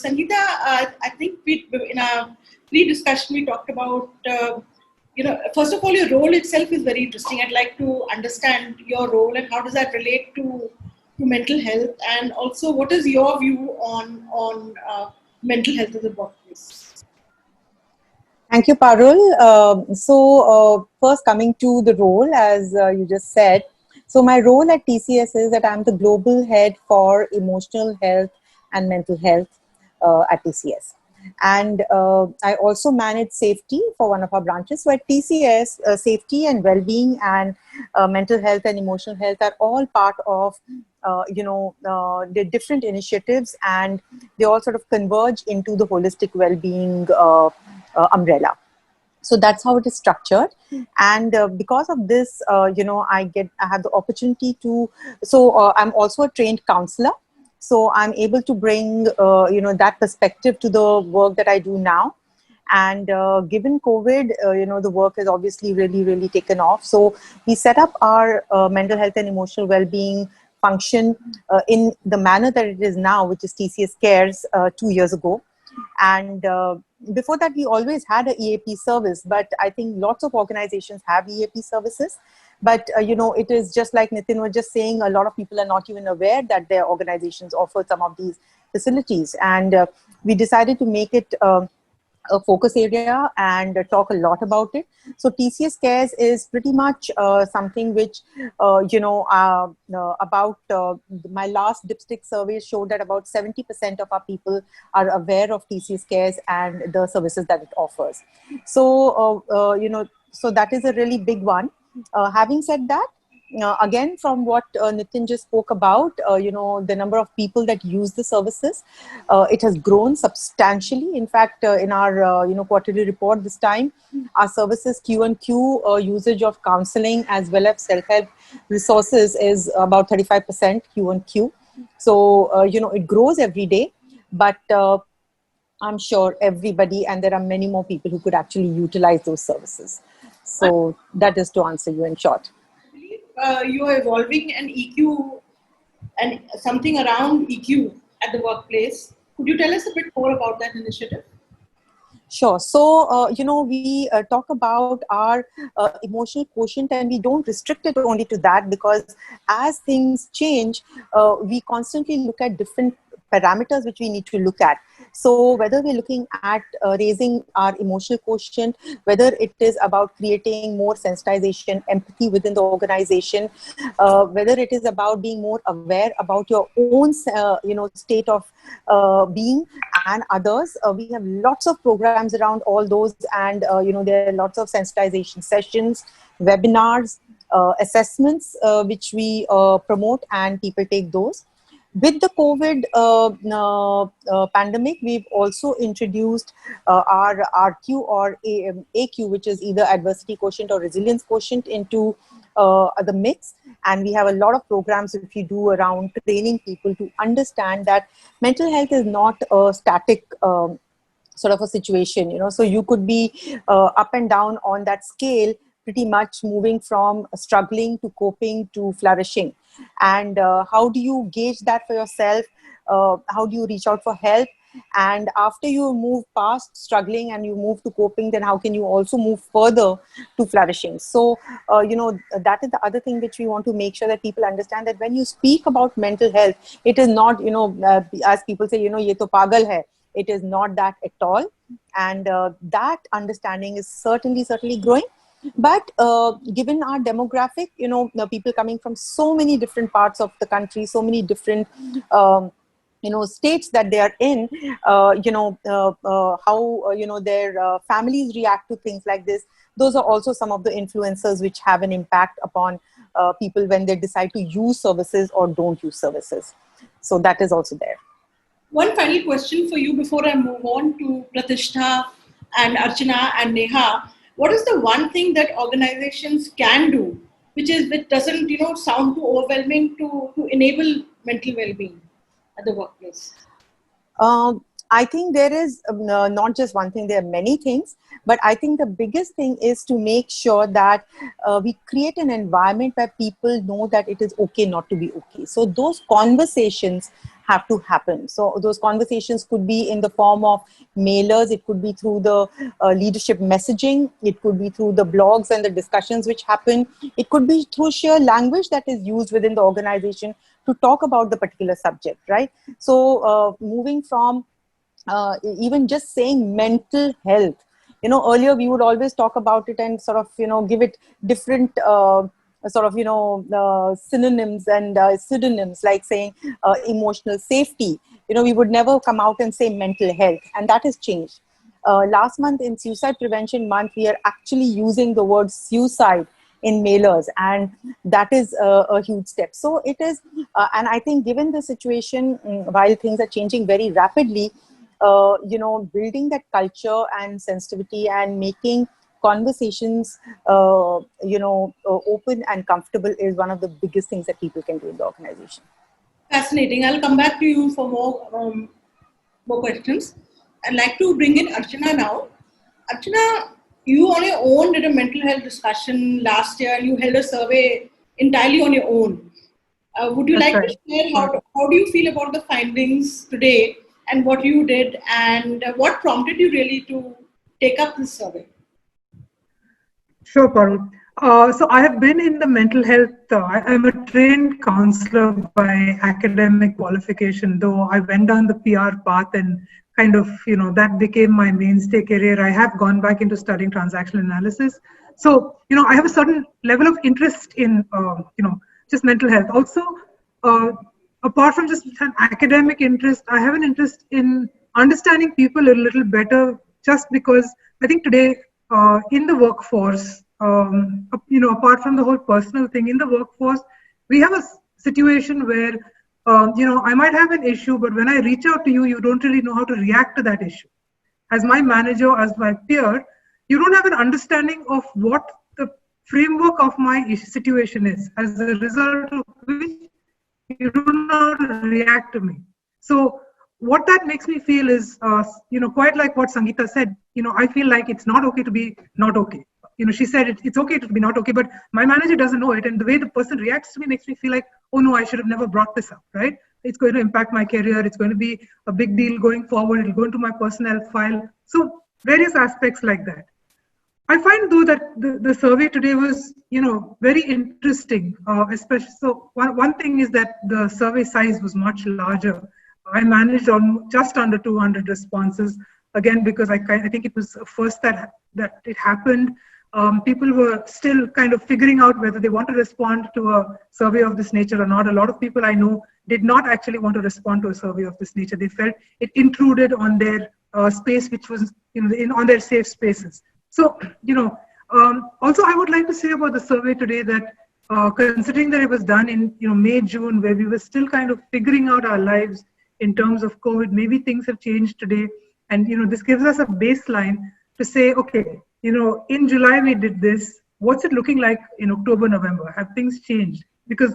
Sangeeta, I think in our pre-discussion we talked about, first of all, your role itself is very interesting. I'd like to understand your role and how does that relate to mental health, and also what is your view on mental health in the workplace? Thank you, Parul. First coming to the role, as you just said. So my role at TCS is that I'm the global head for emotional health and mental health at TCS. And I also manage safety for one of our branches. So at TCS, safety and well-being and mental health and emotional health are all part of the different initiatives, and they all sort of converge into the holistic well-being umbrella. So that's how it is structured. And because of this, I have the opportunity to, I'm also a trained counselor. So I'm able to bring, that perspective to the work that I do now. And given COVID, the work has obviously really, really taken off. So we set up our mental health and emotional well-being function in the manner that it is now, which is TCS Cares 2 years ago. And before that, we always had an EAP service, but I think lots of organizations have EAP services. But, it is just like Nitin was just saying, a lot of people are not even aware that their organizations offer some of these facilities. And we decided to make it a focus area and talk a lot about it. So TCS Cares is pretty much something which, about my last dipstick survey showed that about 70% of our people are aware of TCS Cares and the services that it offers. So, so that is a really big one. Having said that, again, from what Nitin just spoke about, the number of people that use the services, it has grown substantially. In fact, in our quarterly report this time, our services Q&Q usage of counseling as well as self-help resources is about 35% Q&Q. So, it grows every day, but I'm sure everybody, and there are many more people who could actually utilize those services. So that is to answer you in short. You are evolving an EQ and something around EQ at the workplace. Could you tell us a bit more about that initiative? Sure. So, we talk about our emotional quotient, and we don't restrict it only to that, because as things change, we constantly look at different parameters which we need to look at. So whether we're looking at raising our emotional quotient, whether it is about creating more sensitization, empathy within the organization, whether it is about being more aware about your own, state of being and others, we have lots of programs around all those, and there are lots of sensitization sessions, webinars, assessments which we promote, and people take those. With the COVID pandemic, we've also introduced our RQ or AQ, which is either adversity quotient or resilience quotient, into the mix. And we have a lot of programs which we do around training people to understand that mental health is not a static sort of a situation, so you could be up and down on that scale, pretty much moving from struggling to coping to flourishing. And how do you gauge that for yourself? How do you reach out for help? And after you move past struggling and you move to coping, then how can you also move further to flourishing? So, that is the other thing which we want to make sure that people understand, that when you speak about mental health, it is not, as people say, ye to pagal hai. It is not that at all. And that understanding is certainly growing. But given our demographic, people coming from so many different parts of the country, so many different, states that they are in, how, their families react to things like this. Those are also some of the influencers which have an impact upon people when they decide to use services or don't use services. So that is also there. One final question for you before I move on to Pratishtha and Archana and Neha. What is the one thing that organizations can do, which doesn't sound too overwhelming, to enable mental well-being at the workplace? I think there is not just one thing, there are many things, but I think the biggest thing is to make sure that we create an environment where people know that it is okay not to be okay. So those conversations have to happen. So those conversations could be in the form of mailers, it could be through the leadership messaging, it could be through the blogs and the discussions which happen, it could be through sheer language that is used within the organization to talk about the particular subject, right? So moving from even just saying mental health, earlier we would always talk about it and sort of, give it different sort of, synonyms and pseudonyms, like saying emotional safety. We would never come out and say mental health, and that has changed. Last month in Suicide Prevention Month, we are actually using the word suicide in mailers, and that is a huge step. So it is, and I think given the situation, while things are changing very rapidly, building that culture and sensitivity and making conversations, open and comfortable is one of the biggest things that people can do in the organization. Fascinating. I'll come back to you for more questions. I'd like to bring in Archana now. Archana, you on your own did a mental health discussion last year, and you held a survey entirely on your own. Would you like to share how do you feel about the findings today and what you did, and what prompted you really to take up this survey? Sure, Parul. So I have been in the mental health, I'm a trained counselor by academic qualification, though I went down the PR path and kind of, that became my mainstay career. I have gone back into studying transactional analysis. So, I have a certain level of interest in, just mental health. Also, apart from just an academic interest, I have an interest in understanding people a little better, just because I think today in the workforce, apart from the whole personal thing, in the workforce, we have a situation where, I might have an issue, but when I reach out to you, you don't really know how to react to that issue. As my manager, as my peer, you don't have an understanding of what the framework of my situation is, as a result of which you don't know how to react to me. So what that makes me feel is, quite like what Sangeeta said, I feel like it's not okay to be not okay. She said it's okay to be not okay, but my manager doesn't know it. And the way the person reacts to me makes me feel like, oh no, I should have never brought this up, right? It's going to impact my career. It's going to be a big deal going forward. It'll go into my personnel file. So various aspects like that. I find though that the survey today was, very interesting, especially. So one thing is that the survey size was much larger. I managed on just under 200 responses, again, because I think it was first that it happened. People were still kind of figuring out whether they want to respond to a survey of this nature or not. A lot of people I know did not actually want to respond to a survey of this nature. They felt it intruded on their space, which was on their safe spaces. So, also I would like to say about the survey today that considering that it was done in May, June, where we were still kind of figuring out our lives in terms of COVID, maybe things have changed today. And, this gives us a baseline to say, okay, in July we did this. What's it looking like in October, November? Have things changed? Because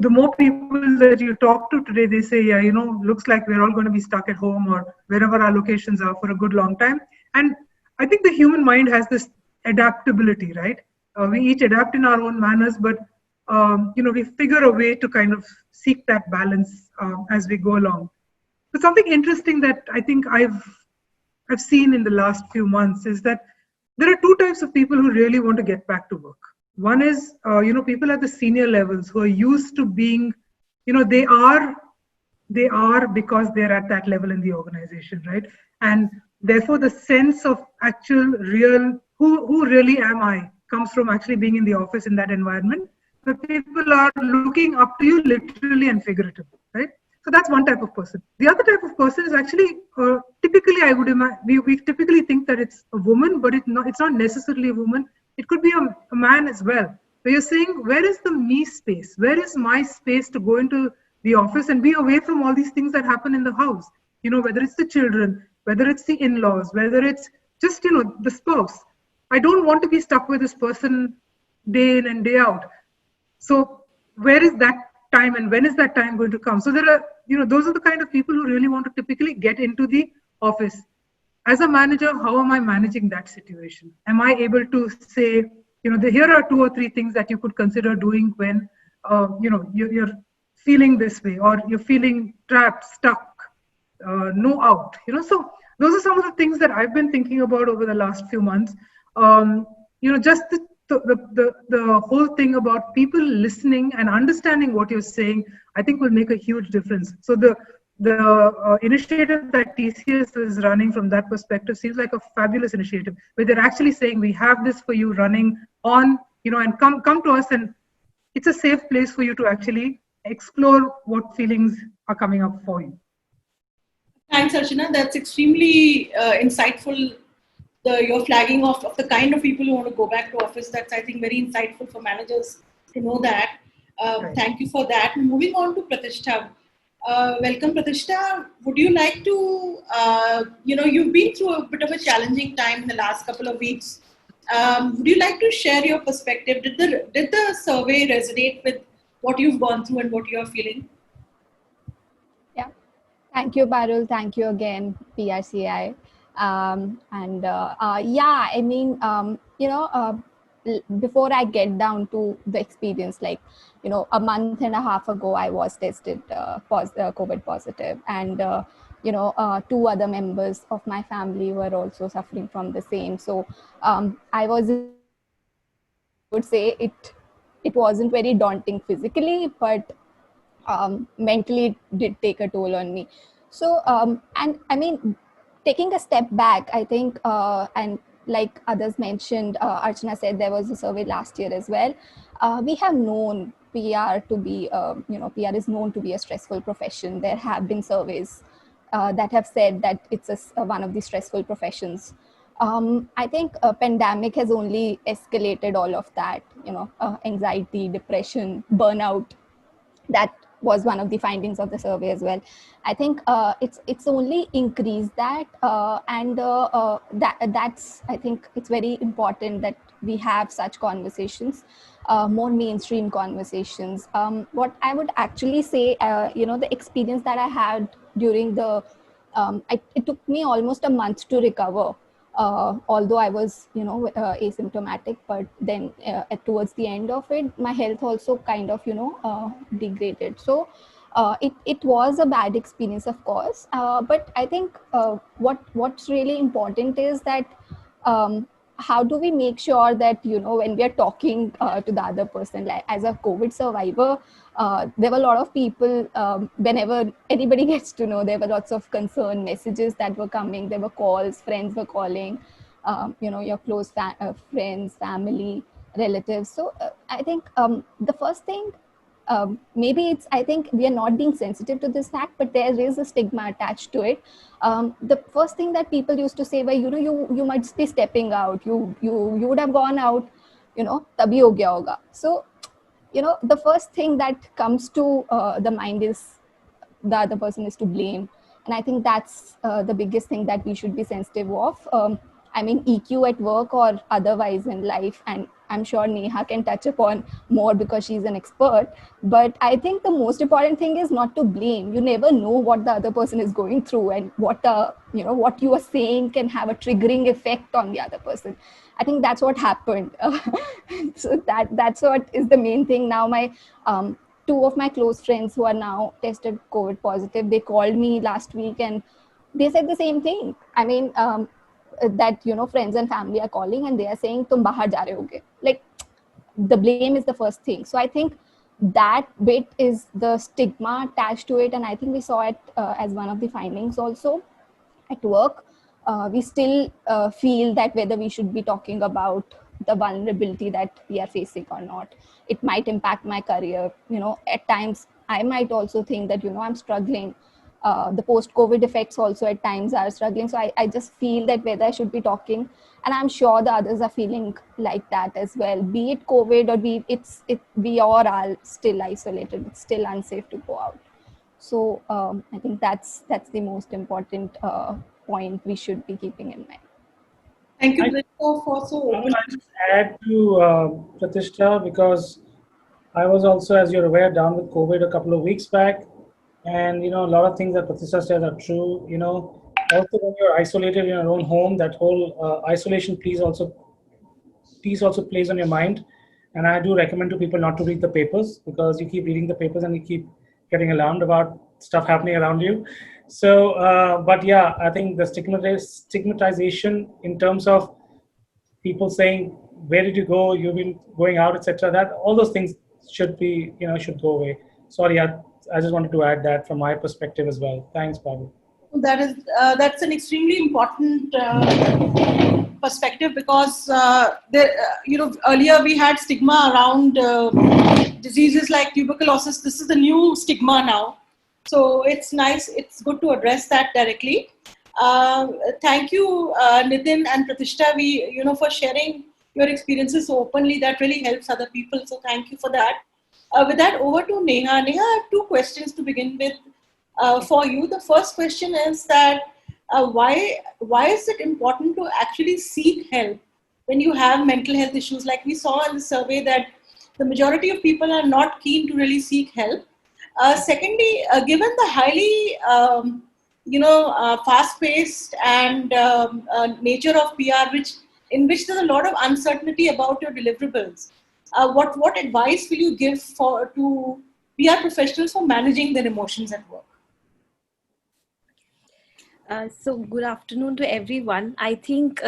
the more people that you talk to today, they say, yeah, looks like we're all going to be stuck at home or wherever our locations are for a good long time. And I think the human mind has this adaptability, right? We each adapt in our own manners, but, we figure a way to kind of seek that balance as we go along. But something interesting that I think I've seen in the last few months is that there are two types of people who really want to get back to work. One is, people at the senior levels who are used to being, they are because they're at that level in the organization, right? And therefore, the sense of actual real, who really am I, comes from actually being in the office in that environment. But people are looking up to you literally and figuratively, right? So that's one type of person. The other type of person is actually, typically I would imagine, we typically think that it's a woman, but it's not necessarily a woman. It could be a man as well. Where you're saying, where is the me space? Where is my space to go into the office and be away from all these things that happen in the house? Whether it's the children, whether it's the in-laws, whether it's just, the spouse. I don't want to be stuck with this person day in and day out. So where is that time and when is that time going to come? So there are, those are the kind of people who really want to typically get into the office. As a manager, how am I managing that situation? Am I able to say, here are 2 or 3 things that you could consider doing when, you're feeling this way, or you're feeling trapped, stuck, no out. So those are some of the things that I've been thinking about over the last few months. Just the whole thing about people listening and understanding what you're saying, I think will make a huge difference. So the initiative that TCS is running from that perspective seems like a fabulous initiative, where they're actually saying, we have this for you running on, and come to us, and it's a safe place for you to actually explore what feelings are coming up for you. Thanks, Archana. That's extremely insightful. Your flagging of the kind of people who want to go back to office. That's, I think, very insightful for managers to know that. Right. Thank you for that. Moving on to Pratishtha. Welcome, Pratishtha. Would you like to, you've been through a bit of a challenging time in the last couple of weeks. Would you like to share your perspective? Did the survey resonate with what you've gone through and what you're feeling? Yeah. Thank you, Parul. Thank you again, PRCAI. Before I get down to the experience, a month and a half ago, I was tested COVID positive, and two other members of my family were also suffering from the same. So I would say it wasn't very daunting physically, but mentally it did take a toll on me. So and I mean, taking a step back, I think, and like others mentioned, Archana said there was a survey last year as well. We have known PR to be, PR is known to be a stressful profession. There have been surveys that have said that it's one of the stressful professions. I think a pandemic has only escalated all of that, anxiety, depression, burnout. That was one of the findings of the survey as well. I think it's only increased that, that's, I think it's very important that we have such conversations, more mainstream conversations. What I would actually say, the experience that I had during it took me almost a month to recover. Although I was, asymptomatic, but then towards the end of it, my health also kind of, degraded. So it was a bad experience, of course. But I think what's really important is that how do we make sure that, when we are talking to the other person, like as a COVID survivor, there were a lot of people, whenever anybody gets to know, there were lots of concern messages that were coming. There were calls, friends were calling, your close friends, family, relatives. So I think the first thing, I think we are not being sensitive to this fact, but there is a stigma attached to it. The first thing that people used to say, well, you might be stepping out, you would have gone out, tabhi ho gaya hoga. So, the first thing that comes to the mind is the other person is to blame. And I think that's the biggest thing that we should be sensitive of. EQ at work or otherwise in life, and I'm sure Neha can touch upon more because she's an expert. But I think the most important thing is not to blame. You never know what the other person is going through, and what you are saying can have a triggering effect on the other person. I think that's what happened. So that's what is the main thing. Now my two of my close friends who are now tested COVID positive, they called me last week and they said the same thing. That friends and family are calling and they are saying tum bahar ja rahe hoge. Like, the blame is the first thing. So I think that bit is the stigma attached to it, and I think we saw it as one of the findings also at work. We still feel that whether we should be talking about the vulnerability that we are facing or not, it might impact my career. At times I might also think that I'm struggling. The post-COVID effects also at times are struggling. So I just feel that whether I should be talking, and I'm sure the others are feeling like that as well. Be it COVID or we all are still isolated. It's still unsafe to go out. So I think that's the most important point we should be keeping in mind. Thank you, Pratishtha, for so open. I'll just add to Pratishtha, because I was also, as you're aware, down with COVID a couple of weeks back. And, a lot of things that Pratishtha said are true. Also when you're isolated in your own home, that whole isolation piece also plays on your mind. And I do recommend to people not to read the papers, because you keep reading the papers and you keep getting alarmed about stuff happening around you. So, but yeah, I think the stigmatization in terms of people saying, "Where did you go? You've been going out, etc." That all those things should be, should go away. Sorry, I just wanted to add that from my perspective as well. Thanks, Babu. That's an extremely important perspective, because earlier we had stigma around diseases like tuberculosis. This is the new stigma now, so it's nice. It's good to address that directly. Thank you, Nitin and Pratishtha, for sharing your experiences so openly. That really helps other people. So thank you for that. With that, over to Neha. Neha, I have two questions to begin with for you. The first question is that why is it important to actually seek help when you have mental health issues? Like we saw in the survey that the majority of people are not keen to really seek help. Secondly, given the highly fast-paced and nature of PR, in which there's a lot of uncertainty about your deliverables, what advice will you give to PR professionals for managing their emotions at work? So good afternoon to everyone. I think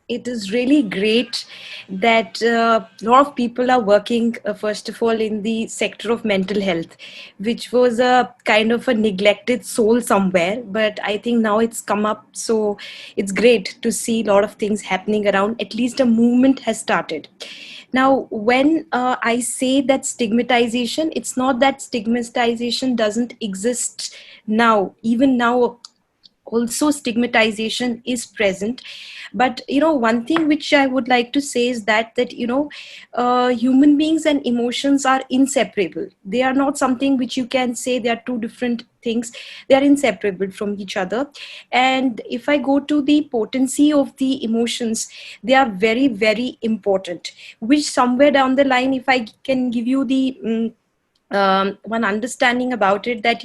it is really great that a lot of people are working, first of all, in the sector of mental health, which was a kind of a neglected soul somewhere. But I think now it's come up. So it's great to see a lot of things happening around. At least a movement has started. Now, when I say that stigmatization, it's not that stigmatization doesn't exist now. Even now, also stigmatization is present. But one thing which I would like to say is that human beings and emotions are inseparable. They are not something which you can say they are two different things. They are inseparable from each other. And if I go to the potency of the emotions, they are very, very important, which somewhere down the line, if I can give you the one understanding about it, that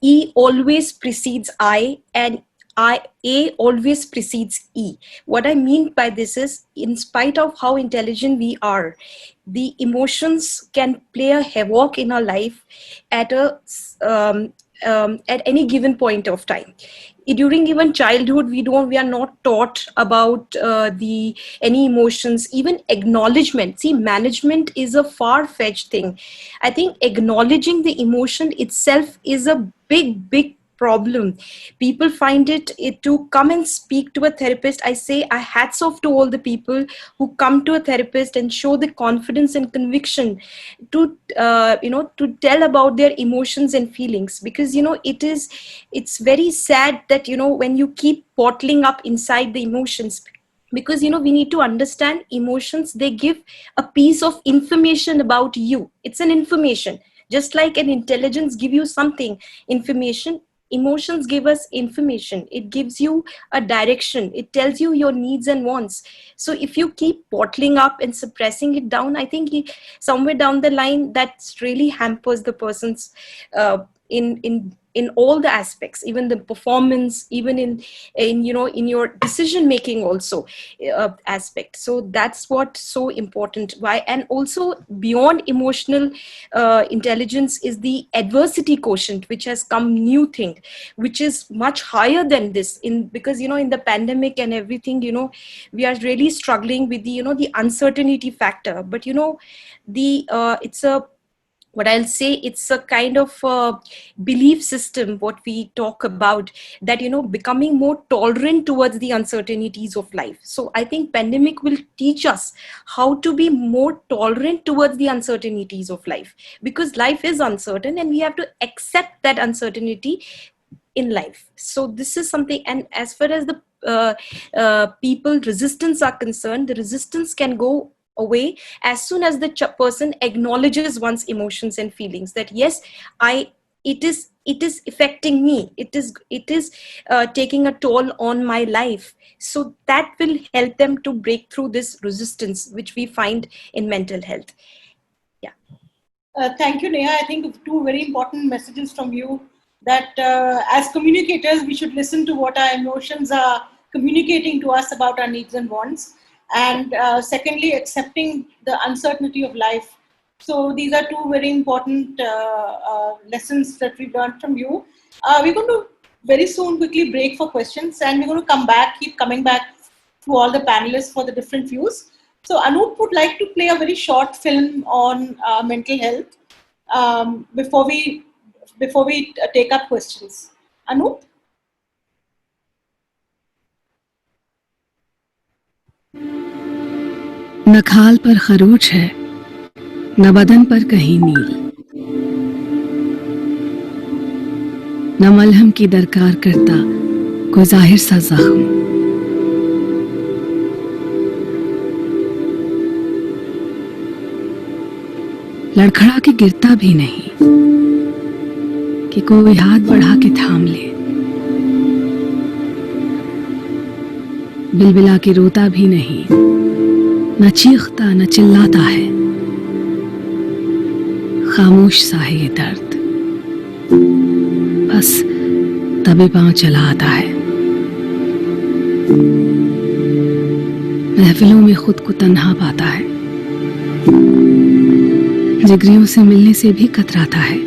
E always precedes I, and A always precedes E. What I mean by this is, in spite of how intelligent we are, the emotions can play a havoc in our life at at any given point of time. During even childhood, we are not taught about any emotions, even acknowledgement. See, management is a far-fetched thing. I think acknowledging the emotion itself is a big problem. People find it to come and speak to a therapist. I say, I hats off to all the people who come to a therapist and show the confidence and conviction to to tell about their emotions and feelings, because it's very sad that when you keep bottling up inside the emotions, because we need to understand emotions. They give a piece of information about you. It's an information, just like an intelligence give you something information. Emotions give us information. It gives you a direction. It tells you your needs and wants. So if you keep bottling up and suppressing it down, I think somewhere down the line, that's really hampers the person's in all the aspects, even the performance, even in your decision making also aspect. So that's what's so important. Why? And also, beyond emotional intelligence is the adversity quotient, which has come new thing, which is much higher than this, because in the pandemic and everything, we are really struggling with the uncertainty factor. But it's a what I'll say, it's a kind of belief system, what we talk about, that, becoming more tolerant towards the uncertainties of life. So I think pandemic will teach us how to be more tolerant towards the uncertainties of life, because life is uncertain and we have to accept that uncertainty in life. So this is something. And as far as the people resistance are concerned, the resistance can go away as soon as the person acknowledges one's emotions and feelings, that yes, it is affecting me, it is taking a toll on my life. So that will help them to break through this resistance which we find in mental health. Thank you, Neha. I think two very important messages from you, that as communicators, we should listen to what our emotions are communicating to us about our needs and wants. And secondly, accepting the uncertainty of life So these are two very important lessons that we've learned from you. We're going to very soon quickly break for questions, and we're going to come back, keep coming back to all the panelists for the different views. So Anup would like to play a very short film on mental health before we take up questions. Anup? न खाल पर खरोच है, न बदन पर कहीं नील, न मलहम की दरकार करता कोई जाहिर सा जख्म। लड़खड़ा के गिरता भी नहीं कि कोई हाथ बढ़ा के थाम ले, बिलबिला के रोता भी नहीं, न चीखता न चिल्लाता है, खामोश सा है ये दर्द, बस तबे पांव चला आता है। महफिलों में खुद को तन्हा पाता है, जिगरियों से मिलने से भी कतराता है,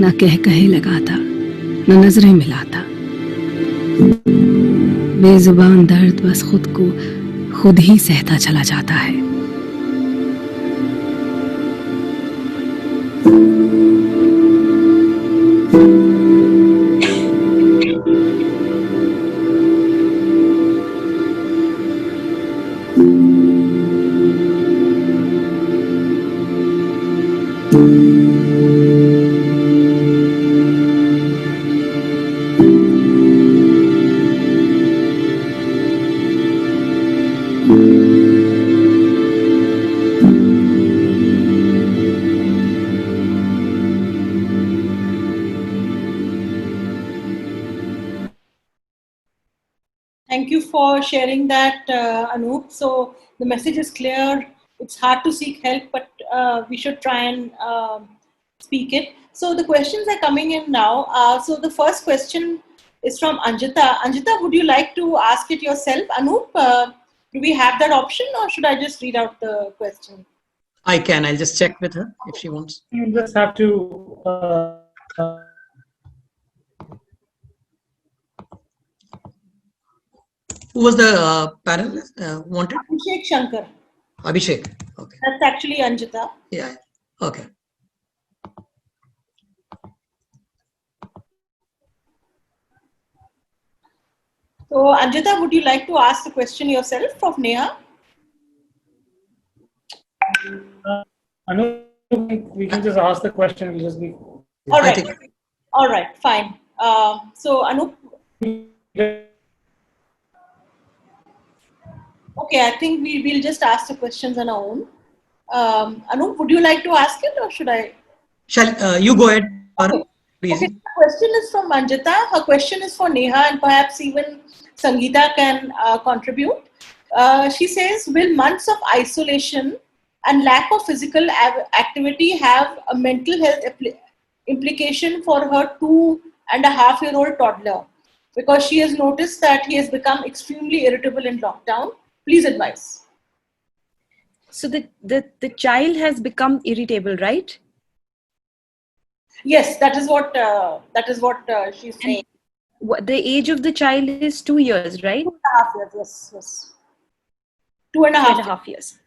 ना कह कहे लगाता न नजरें मिलाता, बेजुबान दर्द बस खुद को खुद ही सहता चला जाता है। Thank you for sharing that, Anup. So the message is clear. It's hard to seek help, but we should try and speak it. So the questions are coming in now. So the first question is from Anjita. Anjita, would you like to ask it yourself? Anup, do we have that option, or should I just read out the question? I can. I'll just check with her if she wants. You just have to. Who was the panelist wanted? Abhishek Shankar. Abhishek. Okay. That's actually Anjita. Yeah. Okay. So Anjita, would you like to ask the question yourself of Neha? I know we can just ask the question. We'll just be. All right. All right. Fine. So Anup. Okay, I think we'll just ask the questions on our own. Anup, would you like to ask it, or should I? Shall you go ahead, Okay. please? Okay, the question is from Anjita. Her question is for Neha, and perhaps even Sangeeta can contribute. She says, will months of isolation and lack of physical activity have a mental health implication for her 2.5-year-old toddler? Because she has noticed that he has become extremely irritable in lockdown. Please advise. So the child has become irritable, right? Yes, that is what she's saying. The age of the child is 2 years, right? 2.5 years. Yes. 2.5 years.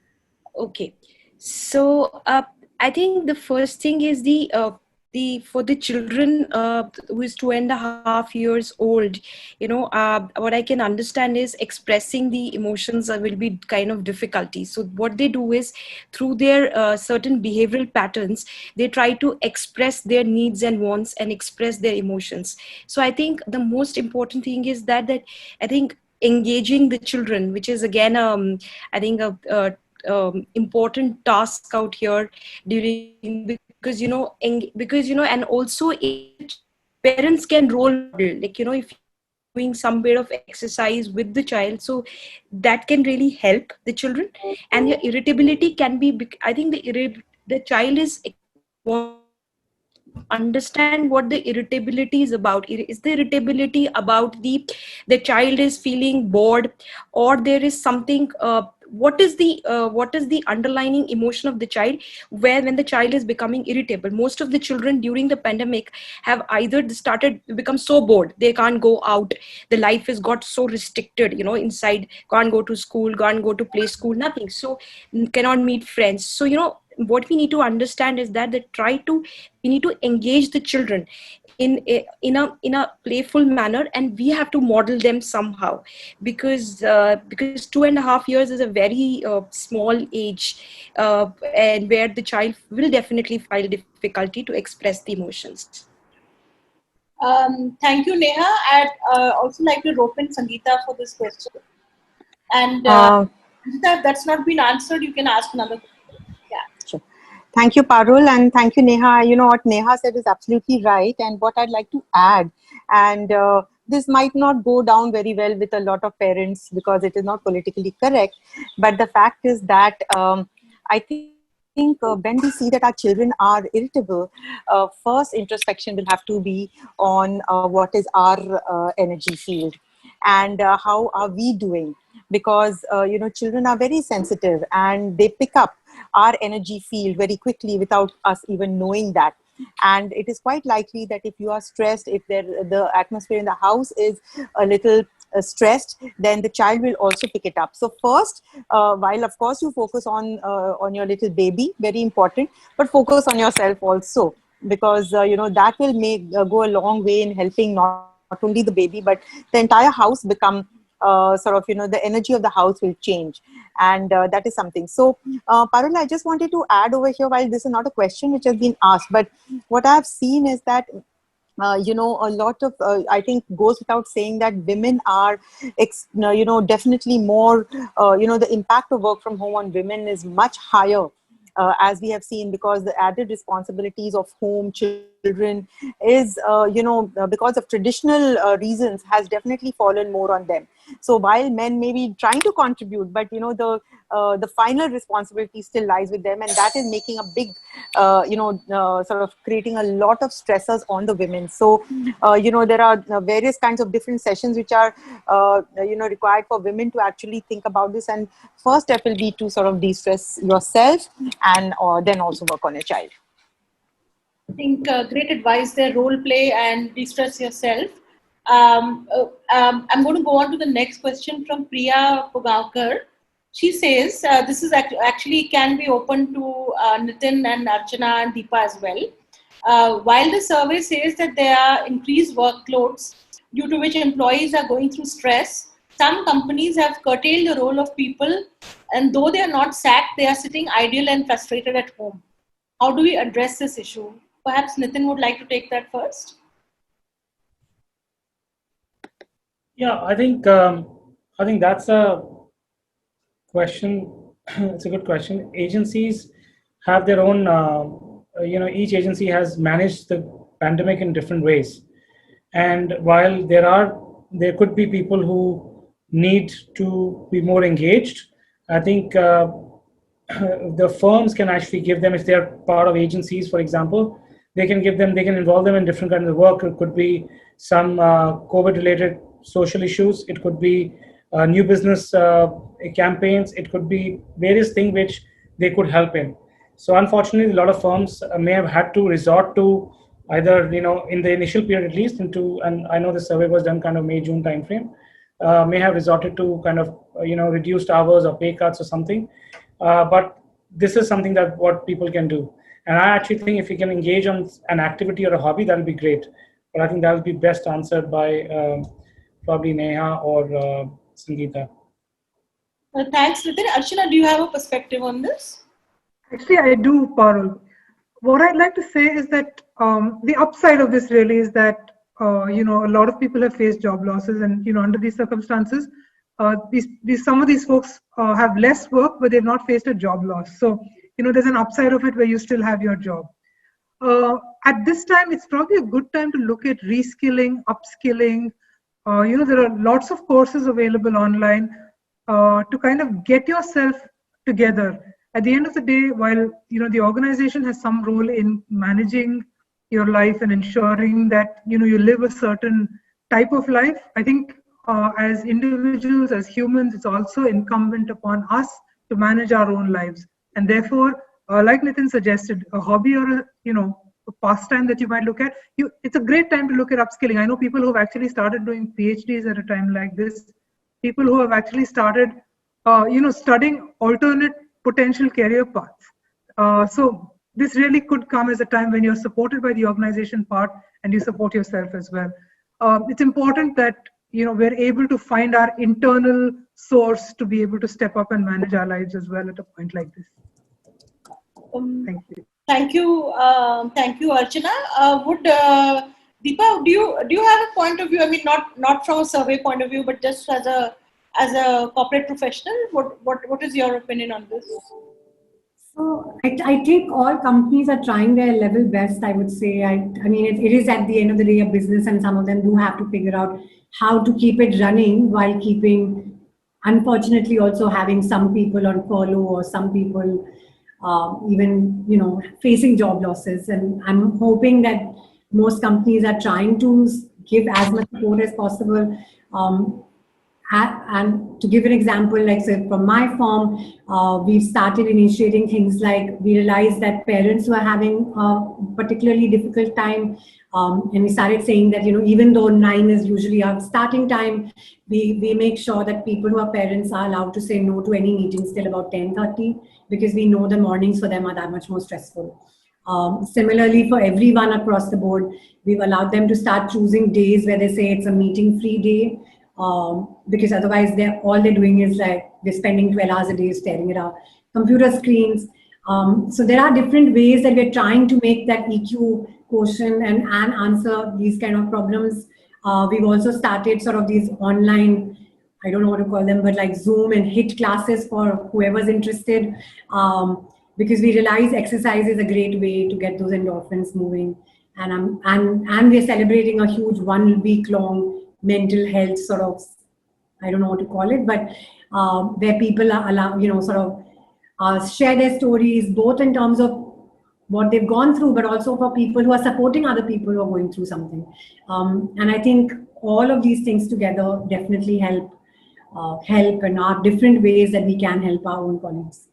Okay. So I think the first thing is for the children who is 2.5 years old, what I can understand is expressing the emotions will be kind of difficulty. So what they do is through their certain behavioral patterns, they try to express their needs and wants and express their emotions. So I think the most important thing is that I think engaging the children, which is again I think a important task out here during, because and also parents can role model, like if you're doing some bit of exercise with the child, so that can really help the children. And your irritability can be, I think the child is understand what the irritability is about. Is the irritability about the child is feeling bored, or there is something what is the underlying emotion of the child, where when the child is becoming irritable. Most of the children during the pandemic have either started become so bored they can't go out, the life has got so restricted, inside, can't go to school, can't go to play school, nothing, so cannot meet friends. So what we need to understand is that we need to engage the children in a playful manner, and we have to model them somehow, because 2.5 years is a very small age, and where the child will definitely find difficulty to express the emotions. Thank you, Neha. I'd also like to rope in Sangeeta for this question. And if that's not been answered, you can ask another question. Yeah. Sure. Thank you, Parul, and thank you, Neha. You know what Neha said is absolutely right. And what I'd like to add, and this might not go down very well with a lot of parents because it is not politically correct, but the fact is that I think when we see that our children are irritable, first introspection will have to be on what is our energy field, and how are we doing, because children are very sensitive and they pick up our energy field very quickly without us even knowing that. And it is quite likely that if you are stressed, if the atmosphere in the house is a little stressed, then the child will also pick it up. So first, while of course you focus on your little baby, very important, but focus on yourself also, because that will go a long way in helping not only the baby but the entire house become the energy of the house will change, and that is something. So Parul, I just wanted to add over here, while this is not a question which has been asked, but what I have seen is that a lot of I think goes without saying that women are definitely more the impact of work from home on women is much higher, as we have seen, because the added responsibilities of home, children is because of traditional reasons has definitely fallen more on them. So while men may be trying to contribute, but the final responsibility still lies with them, and that is making a big creating a lot of stressors on the women. So there are various kinds of different sessions which are required for women to actually think about this, and first step will be to sort of de-stress yourself, and then also work on your child. I think great advice there, role play and de-stress yourself. I'm going to go on to the next question from Priya Pogavkar. She says, this is actually can be open to Nitin and Archana and Deepa as well. While the survey says that there are increased workloads due to which employees are going through stress, some companies have curtailed the role of people, and though they are not sacked, they are sitting idle and frustrated at home. How do we address this issue? Perhaps Nitin would like to take that first. Yeah, I think that's a question. It's a good question. Agencies have their own. Each agency has managed the pandemic in different ways, and while there could be people who need to be more engaged, I think the firms can actually give them, if they are part of agencies, for example, they can involve them in different kinds of work. It could be some COVID-related social issues. It could be new business campaigns. It could be various things which they could help in. So unfortunately, a lot of firms may have had to resort to either, in the initial period at least, and I know the survey was done kind of May, June timeframe, may have resorted to kind of, reduced hours or pay cuts or something. But this is something that what people can do. And I actually think if you can engage on an activity or a hobby, that'll be great. But I think that'll be best answered by probably Neha or Sangeeta. Thanks, Nitin. Archana, do you have a perspective on this? Actually, I do, Parul. What I'd like to say is that the upside of this really is that, a lot of people have faced job losses, and, under these circumstances, some of these folks have less work, but they've not faced a job loss. So, there's an upside of it where you still have your job. At this time, it's probably a good time to look at reskilling, upskilling. There are lots of courses available online to kind of get yourself together. At the end of the day, while the organization has some role in managing your life and ensuring that you live a certain type of life, I think as individuals, as humans, it's also incumbent upon us to manage our own lives. And therefore, like Nitin suggested, a hobby or a pastime that you might look at, it's a great time to look at upskilling. I know people who have actually started doing PhDs at a time like this, people who have actually started, studying alternate potential career paths. So this really could come as a time when you're supported by the organization part and you support yourself as well. It's important that we're able to find our internal source to be able to step up and manage our lives as well at a point like this. Thank you. Thank you, Archana. Would Deepa, do you have a point of view? I mean, not from a survey point of view, but just as a corporate professional, what is your opinion on this? So I think all companies are trying their level best, I would say. I mean, it is at the end of the day a business, and some of them do have to figure out how to keep it running while keeping, unfortunately, also having some people on furlough or some people even, facing job losses. And I'm hoping that most companies are trying to give as much support as possible. And to give an example, like say from my firm, we've started initiating things like we realized that parents who are having a particularly difficult time, and we started saying that, even though 9 is usually our starting time, we make sure that people who are parents are allowed to say no to any meetings till about 10:30, because we know the mornings for them are that much more stressful. Similarly, for everyone across the board, we've allowed them to start choosing days where they say it's a meeting-free day. Because otherwise all they're doing is like they're spending 12 hours a day staring at our computer screens. So there are different ways that we're trying to make that EQ quotient and answer these kind of problems. We've also started sort of these online, I don't know what to call them, but like Zoom and HIT classes for whoever's interested, because we realize exercise is a great way to get those endorphins moving. And we're celebrating a huge 1 week long mental health sort of, I don't know what to call it, but where people are allowed, sort of share their stories, both in terms of what they've gone through, but also for people who are supporting other people who are going through something. And I think all of these things together definitely help and are different ways that we can help our own colleagues.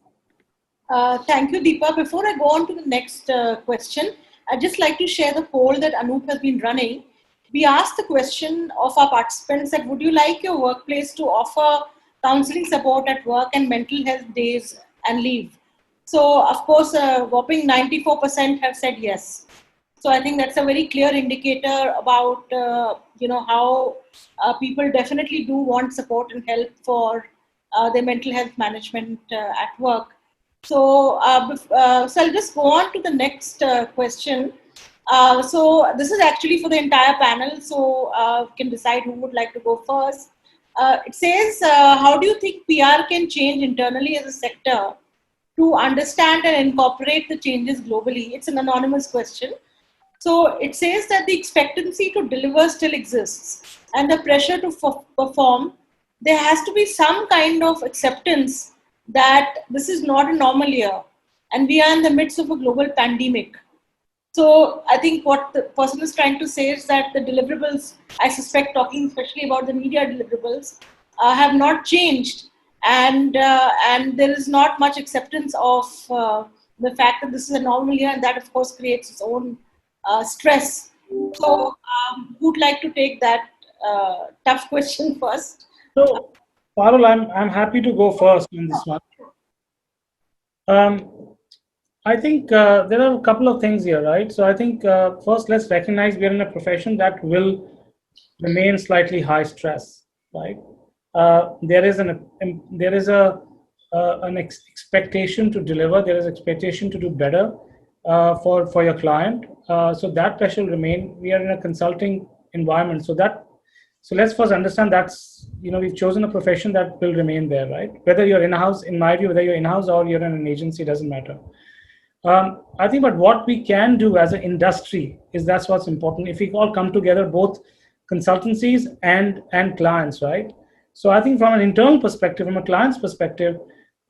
Thank you, Deepa. Before I go on to the next question, I'd just like to share the poll that Anup has been running. We asked the question of our participants that would you like your workplace to offer counseling support at work and mental health days and leave? So, of course, a whopping 94% have said yes. So I think that's a very clear indicator about, how people definitely do want support and help for their mental health management at work. So I'll just go on to the next question. So this is actually for the entire panel, so we can decide who would like to go first. It says, how do you think PR can change internally as a sector to understand and incorporate the changes globally? It's an anonymous question. So it says that the expectancy to deliver still exists and the pressure to perform. There has to be some kind of acceptance that this is not a normal year and we are in the midst of a global pandemic. So I think what the person is trying to say is that the deliverables, I suspect talking especially about the media deliverables, have not changed, and there is not much acceptance of the fact that this is a normal year, and that of course creates its own stress. So who'd like to take that tough question first? So Parul, I'm happy to go first in this one. I think there are a couple of things here, right? So I think first let's recognize we're in a profession that will remain slightly high stress, right? There is an expectation to deliver. There is expectation to do better for your client. So that pressure will remain. We are in a consulting environment, so let's first understand that's, we've chosen a profession that will remain there, right? Whether you're in-house, in my view, whether you're in-house or you're in an agency, doesn't matter. I think, but what we can do as an industry is that's what's important. If we all come together, both consultancies and clients, right? So I think from an internal perspective, from a client's perspective,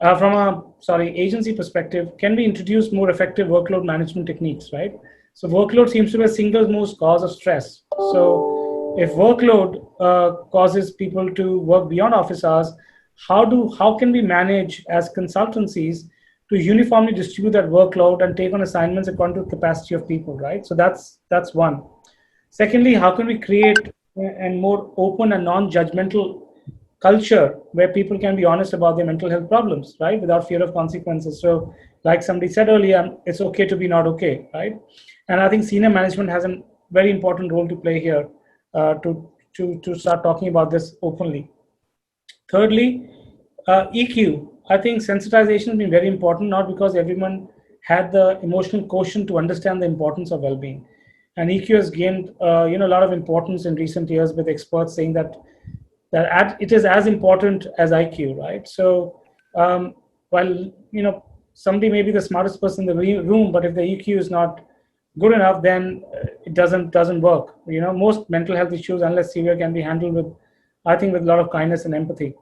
agency perspective, can we introduce more effective workload management techniques, right? So workload seems to be a single most cause of stress. So if workload causes people to work beyond office hours, how can we manage as consultancies to uniformly distribute that workload and take on assignments according to the capacity of people, right? So that's one. Secondly, how can we create a more open and non-judgmental culture where people can be honest about their mental health problems, right, without fear of consequences? So, like somebody said earlier, it's okay to be not okay, right? And I think senior management has a very important role to play here, to start talking about this openly. Thirdly, EQ. I think sensitization has been very important, not because everyone had the emotional quotient to understand the importance of well-being. And EQ has gained, a lot of importance in recent years, with experts saying that it is as important as IQ, right? So, while somebody may be the smartest person in the room, but if the EQ is not good enough, then it doesn't work. Most mental health issues, unless severe, can be handled with a lot of kindness and empathy.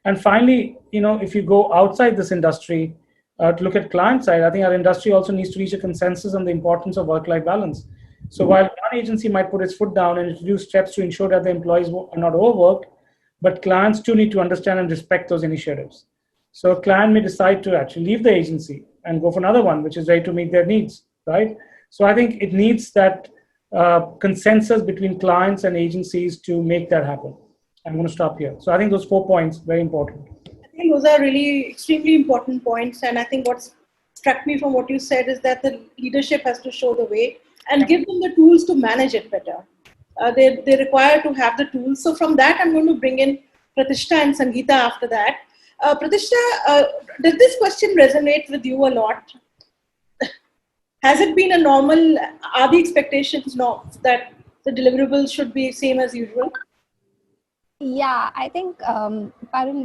And finally, if you go outside this industry to look at client side, I think our industry also needs to reach a consensus on the importance of work-life balance. So while one agency might put its foot down and introduce steps to ensure that the employees are not overworked, but clients too need to understand and respect those initiatives. So a client may decide to actually leave the agency and go for another one, which is ready to meet their needs, right? So I think it needs that consensus between clients and agencies to make that happen. I'm going to stop here. So I think those 4 points, very important. I think those are really extremely important points. And I think what's struck me from what you said is that the leadership has to show the way and give them the tools to manage it better. They require to have the tools. So from that, I'm going to bring in Pratishtha and Sangeeta after that. Pratishtha, did this question resonate with you a lot? Has it been a normal, are the expectations not that the deliverables should be same as usual? Yeah, I think, Parul,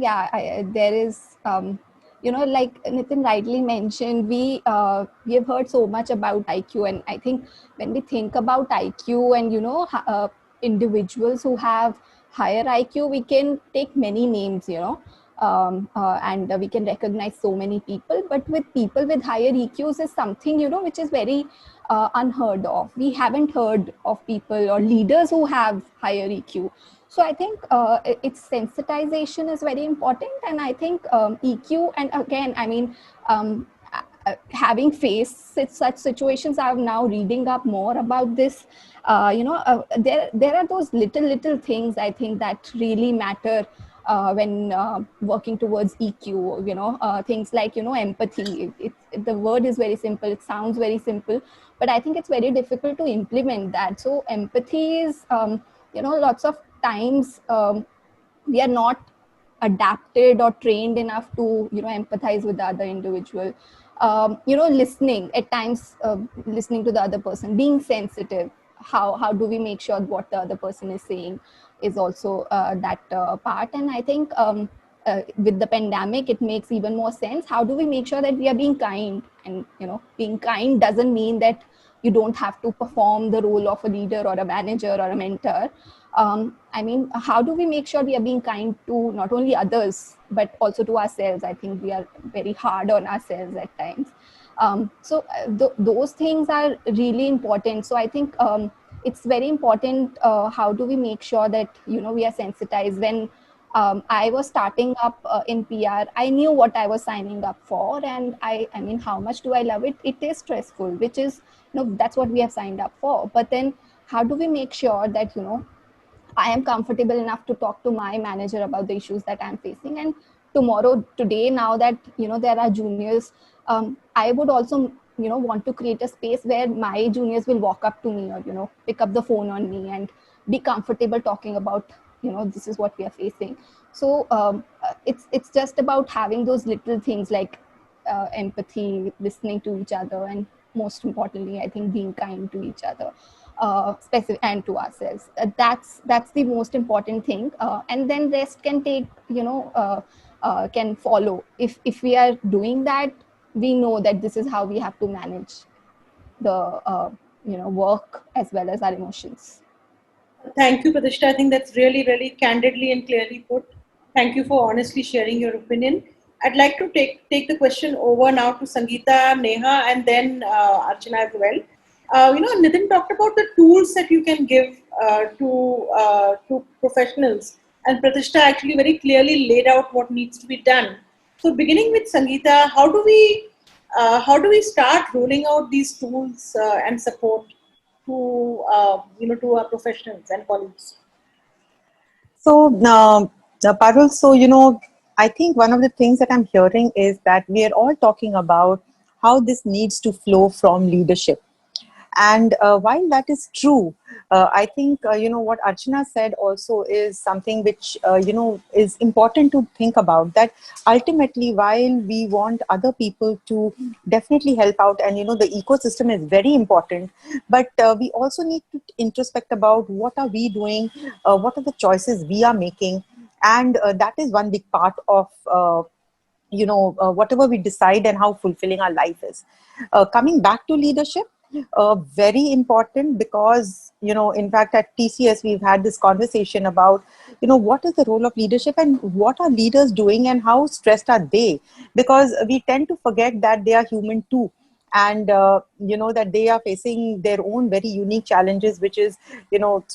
there is, like Nitin rightly mentioned, we have heard so much about IQ, and I think when we think about IQ and, individuals who have higher IQ, we can take many names, and we can recognize so many people, but with people with higher EQs is something, which is very unheard of. We haven't heard of people or leaders who have higher EQ. So I think its sensitization is very important, and I think EQ, and again, I mean, having faced such situations, I'm now reading up more about this. There are those little things I think that really matter when working towards EQ. Things like empathy. The word is very simple. It sounds very simple, but I think it's very difficult to implement that. So empathy is lots of times we are not adapted or trained enough to empathize with the other individual. Listening at times, listening to the other person, being sensitive. How do we make sure what the other person is saying is also that part. And I think with the pandemic, it makes even more sense. How do we make sure that we are being kind? And being kind doesn't mean that you don't have to perform the role of a leader or a manager or a mentor. I mean, how do we make sure we are being kind to not only others, but also to ourselves? I think we are very hard on ourselves at times. Those things are really important. So I think it's very important. How do we make sure that, we are sensitized? When I was starting up in PR, I knew what I was signing up for. And I mean, how much do I love it? It is stressful, which is, that's what we have signed up for. But then how do we make sure that, I am comfortable enough to talk to my manager about the issues that I'm facing? And today, now that, there are juniors, I would also, want to create a space where my juniors will walk up to me or, pick up the phone on me and be comfortable talking about, this is what we are facing. So it's just about having those little things like empathy, listening to each other, and most importantly, I think being kind to each other. Specific and to ourselves. That's the most important thing, and then rest can take, can follow. If we are doing that, we know that this is how we have to manage the work as well as our emotions. Thank you, Pratishtha. I think that's really, really candidly and clearly put. Thank you for honestly sharing your opinion. I'd like to take the question over now to Sangeeta, Neha, and then Archana as well. Nitin talked about the tools that you can give to professionals, and Pratishtha actually very clearly laid out what needs to be done. So, beginning with Sangeeta, how do we start rolling out these tools and support to to our professionals and colleagues? So, Parul, so, I think one of the things that I'm hearing is that we are all talking about how this needs to flow from leadership. And while that is true, I think, what Archana said also is something which, is important to think about, that ultimately, while we want other people to definitely help out, and, the ecosystem is very important, but we also need to introspect about what are we doing, what are the choices we are making. And that is one big part of whatever we decide and how fulfilling our life is. Coming back to leadership, very important, because in fact at TCS we've had this conversation about what is the role of leadership and what are leaders doing and how stressed are they, because we tend to forget that they are human too, and that they are facing their own very unique challenges, which is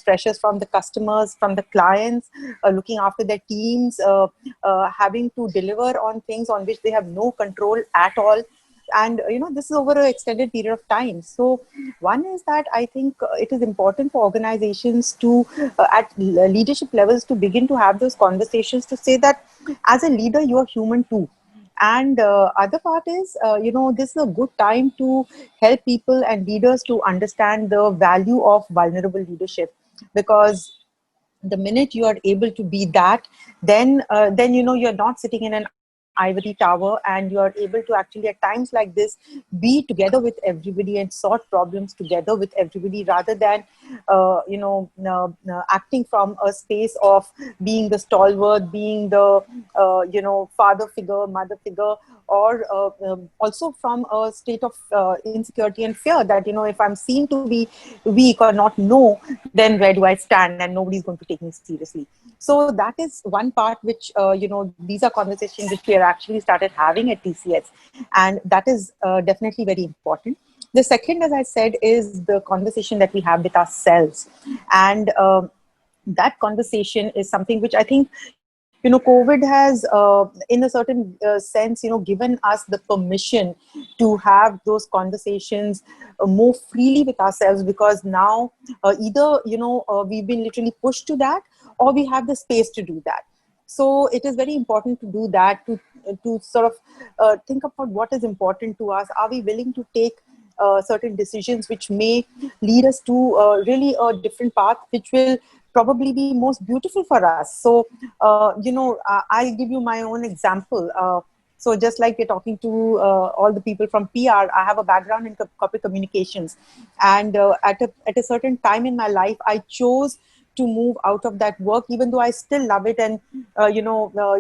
pressures from the customers, from the clients, looking after their teams, having to deliver on things on which they have no control at all. And this is over an extended period of time. So one is that I think it is important for organizations to at leadership levels to begin to have those conversations, to say that as a leader you are human too. And other part is this is a good time to help people and leaders to understand the value of vulnerable leadership, because the minute you are able to be that, then you're not sitting in an ivory tower, and you are able to actually at times like this be together with everybody and sort problems together with everybody, rather than acting from a space of being the stalwart, being the father figure, mother figure, or also from a state of insecurity and fear that if I'm seen to be weak or not know, then where do I stand, and nobody's going to take me seriously. So that is one part which these are conversations which we are actually started having at TCS, and that is definitely very important. The second, as I said, is the conversation that we have with ourselves, and that conversation is something which I think COVID has in a certain sense given us the permission to have those conversations more freely with ourselves, because now either we've been literally pushed to that, or we have the space to do that. So it is very important to do that, to sort of think about what is important to us. Are we willing to take certain decisions which may lead us to really a different path, which will probably be most beautiful for us. So, I'll give you my own example. So just like we're talking to all the people from PR, I have a background in corporate communications. And at a certain time in my life, I chose to move out of that work, even though I still love it. And,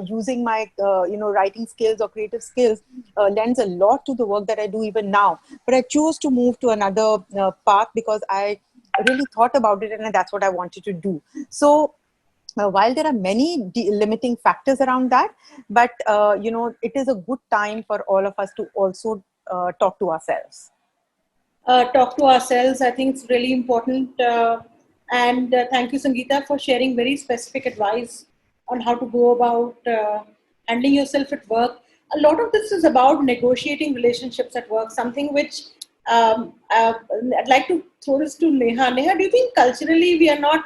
using my, writing skills or creative skills lends a lot to the work that I do even now. But I chose to move to another path because I really thought about it, and that's what I wanted to do. So while there are many limiting factors around that, but it is a good time for all of us to also talk to ourselves. Talk to ourselves, I think it's really important. And thank you, Sangeeta, for sharing very specific advice on how to go about handling yourself at work. A lot of this is about negotiating relationships at work, something which I'd like to throw this to Neha. Neha, do you think culturally we are not,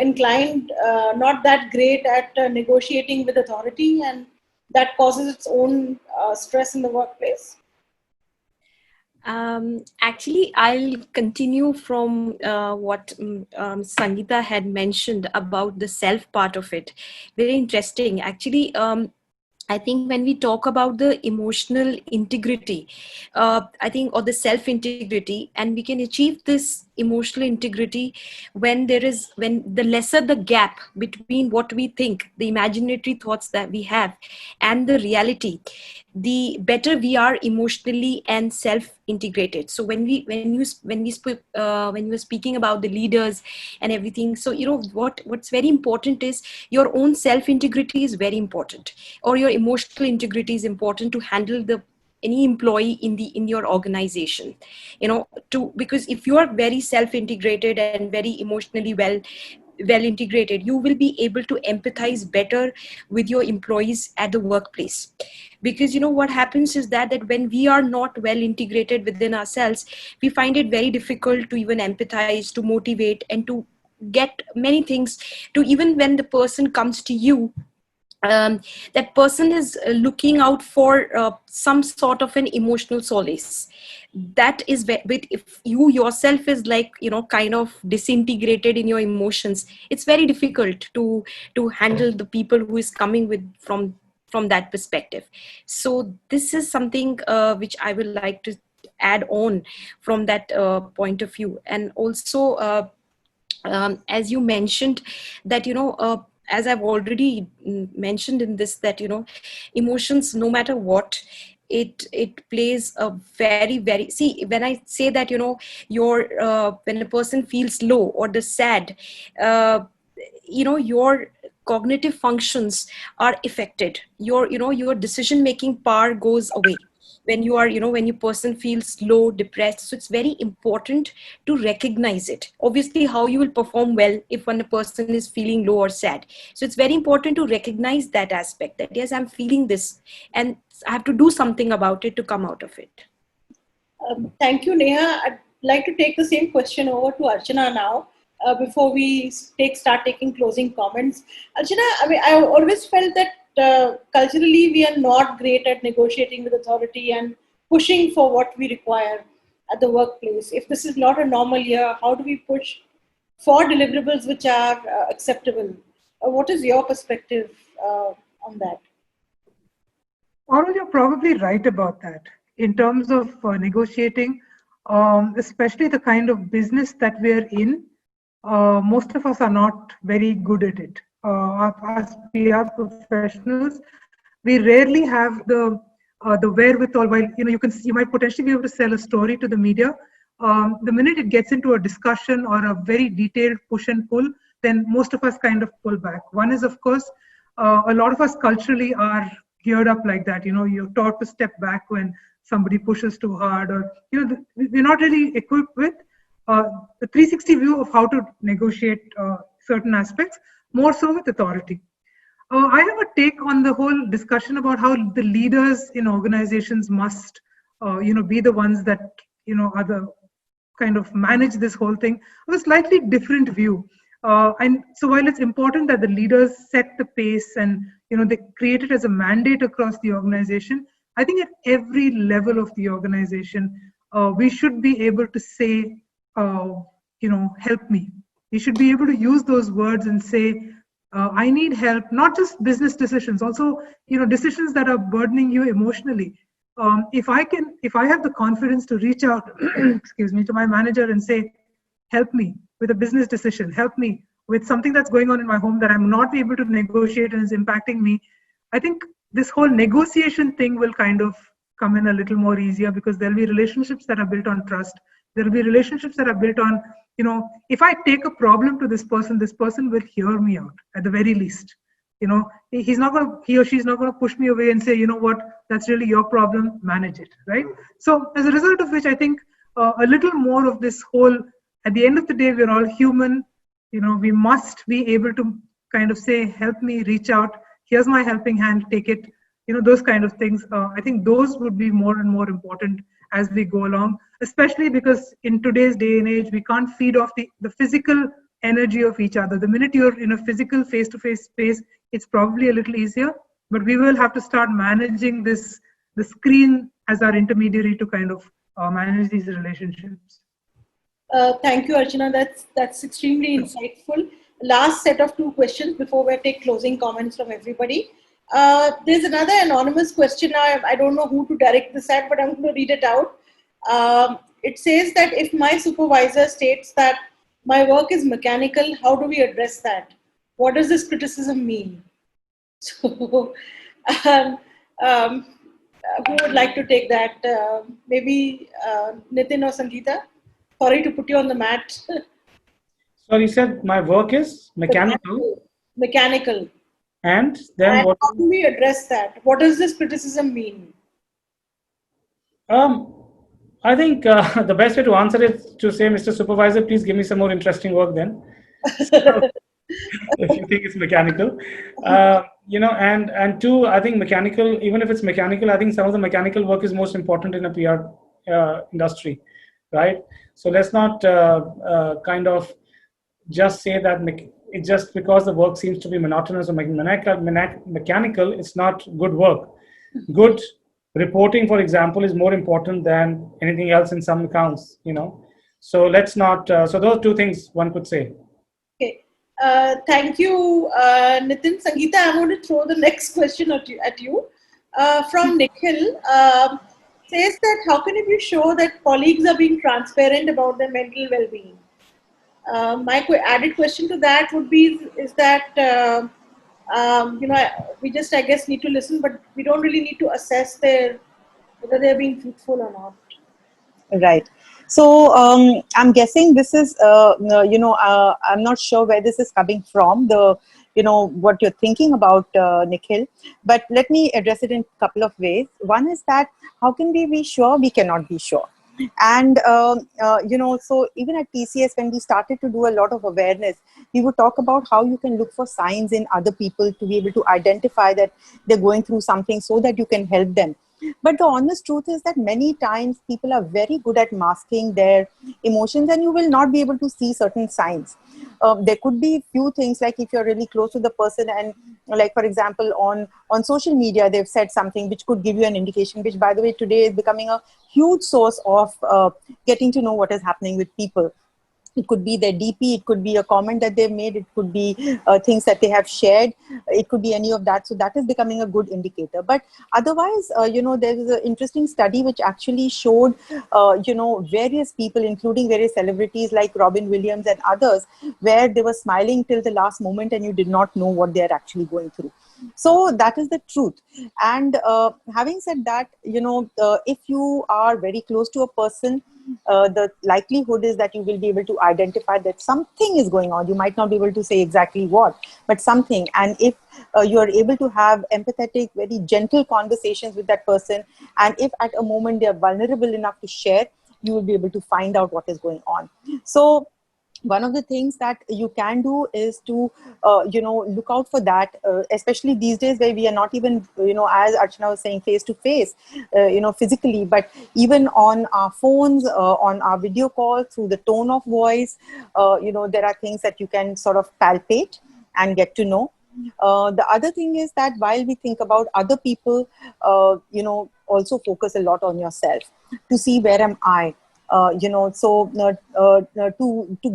inclined, not that great at negotiating with authority, and that causes its own stress in the workplace? Actually, I'll continue from what Sangeeta had mentioned about the self part of it. Very interesting. Actually, I think when we talk about the emotional integrity, I think, or the self integrity, and we can achieve this emotional integrity when the lesser the gap between what we think, the imaginary thoughts that we have, and the reality, the better we are emotionally and self integrated. So when you were speaking about the leaders and everything, so what's very important is your own self integrity is very important, or your emotional integrity is important to handle the any employee in your organization, because if you are very self-integrated and very emotionally well integrated, you will be able to empathize better with your employees at the workplace. Because what happens is that when we are not well integrated within ourselves, we find it very difficult to even empathize, to motivate, and to get many things. To even when the person comes to you, that person is looking out for some sort of an emotional solace. That is with, if you yourself is like kind of disintegrated in your emotions, it's very difficult to handle the people who is coming with from that perspective. So this is something which I would like to add on from that point of view. And also as you mentioned that as I've already mentioned in this, that emotions, no matter what, it plays a very, see, when I say that your when a person feels low or the sad, your cognitive functions are affected. Your decision making power goes away when you are when your person feels low, depressed. So it's very important to recognize it. Obviously, how you will perform well if when a person is feeling low or sad. So it's very important to recognize that aspect, that yes, I'm feeling this and I have to do something about it to come out of it. Thank you, Neha. I'd like to take the same question over to Archana now. Before we start taking closing comments, Archana, I always felt that culturally we are not great at negotiating with authority and pushing for what we require at the workplace. If this is not a normal year, how do we push for deliverables which are acceptable? What is your perspective on that? Aurel, you're probably right about that. In terms of negotiating, especially the kind of business that we're in, most of us are not very good at it. As PR professionals, we rarely have the wherewithal. While you might potentially be able to sell a story to the media, the minute it gets into a discussion or a very detailed push and pull, then most of us kind of pull back. One is, of course, a lot of us culturally are geared up like that. You're taught to step back when somebody pushes too hard, or we're not really equipped with the 360 view of how to negotiate certain aspects, more so with authority. I have a take on the whole discussion about how the leaders in organizations must, be the ones that, are the kind of manage this whole thing. I have a slightly different view. And so while it's important that the leaders set the pace and, they create it as a mandate across the organization, I think at every level of the organization, we should be able to say, help me. We should be able to use those words and say, I need help, not just business decisions, also, decisions that are burdening you emotionally. If I have the confidence to reach out, to my manager and say, help me with a business decision, help me with something that's going on in my home that I'm not able to negotiate and is impacting me, I think this whole negotiation thing will kind of come in a little more easier, because there'll be relationships that are built on trust. There'll be relationships that are built on, if I take a problem to this person will hear me out at the very least. He or she's not going to push me away and say, what, that's really your problem, manage it, right? So as a result of which, I think a little more of this whole, at the end of the day, we're all human. We must be able to kind of say, help me, reach out, here's my helping hand, take it, those kind of things. I think those would be more and more important as we go along, especially because in today's day and age, we can't feed off the physical energy of each other. The minute you're in a physical face-to-face space, it's probably a little easier, but we will have to start managing the screen as our intermediary to kind of manage these relationships. Thank you, Archana. That's extremely insightful. Last set of 2 questions before we take closing comments from everybody. There's another anonymous question. I don't know who to direct this at, but I'm going to read it out. It says that if my supervisor states that my work is mechanical, how do we address that? What does this criticism mean? So, who would like to take that? Maybe Nitin or Sangeeta? Sorry to put you on the mat. So you said my work is mechanical. Mechanical. And then what? How do we address that? What does this criticism mean? I think the best way to answer it is to say, Mr. Supervisor, please give me some more interesting work then. So, if you think it's mechanical, and two, I think mechanical, even if it's mechanical, I think some of the mechanical work is most important in a PR industry, right? So let's not kind of just say that it's just because the work seems to be monotonous or mechanical, it's not good work. Good reporting, for example, is more important than anything else in some accounts, So let's not, so those two things one could say. Okay. Thank you, Nitin. Sangeeta, I'm going to throw the next question at you. From Nikhil, says that how can it be sure that colleagues are being transparent about their mental well-being? My added question to that would be is that we just, I guess, need to listen, but we don't really need to assess whether they're being truthful or not. Right. So I'm guessing this is, I'm not sure where this is coming from, what you're thinking about, Nikhil, but let me address it in a couple of ways. One is that how can we be sure? We cannot be sure. And, so even at TCS, when we started to do a lot of awareness, we would talk about how you can look for signs in other people to be able to identify that they're going through something so that you can help them. But the honest truth is that many times people are very good at masking their emotions and you will not be able to see certain signs. There could be few things like if you're really close to the person and like, for example, on social media, they've said something which could give you an indication, which by the way, today is becoming a huge source of getting to know what is happening with people. It could be their DP, it could be a comment that they've made, it could be things that they have shared, it could be any of that. So that is becoming a good indicator. But otherwise, there is an interesting study which actually showed, various people, including various celebrities like Robin Williams and others, where they were smiling till the last moment and you did not know what they are actually going through. So that is the truth. And having said that, if you are very close to a person, the likelihood is that you will be able to identify that something is going on. You might not be able to say exactly what, but something. And if you are able to have empathetic, very gentle conversations with that person, and if at a moment they are vulnerable enough to share, you will be able to find out what is going on. So one of the things that you can do is to, look out for that, especially these days where we are not even, as Archana was saying, face to face, physically, but even on our phones, on our video calls, through the tone of voice, there are things that you can sort of palpate and get to know. The other thing is that while we think about other people, also focus a lot on yourself to see where am I. To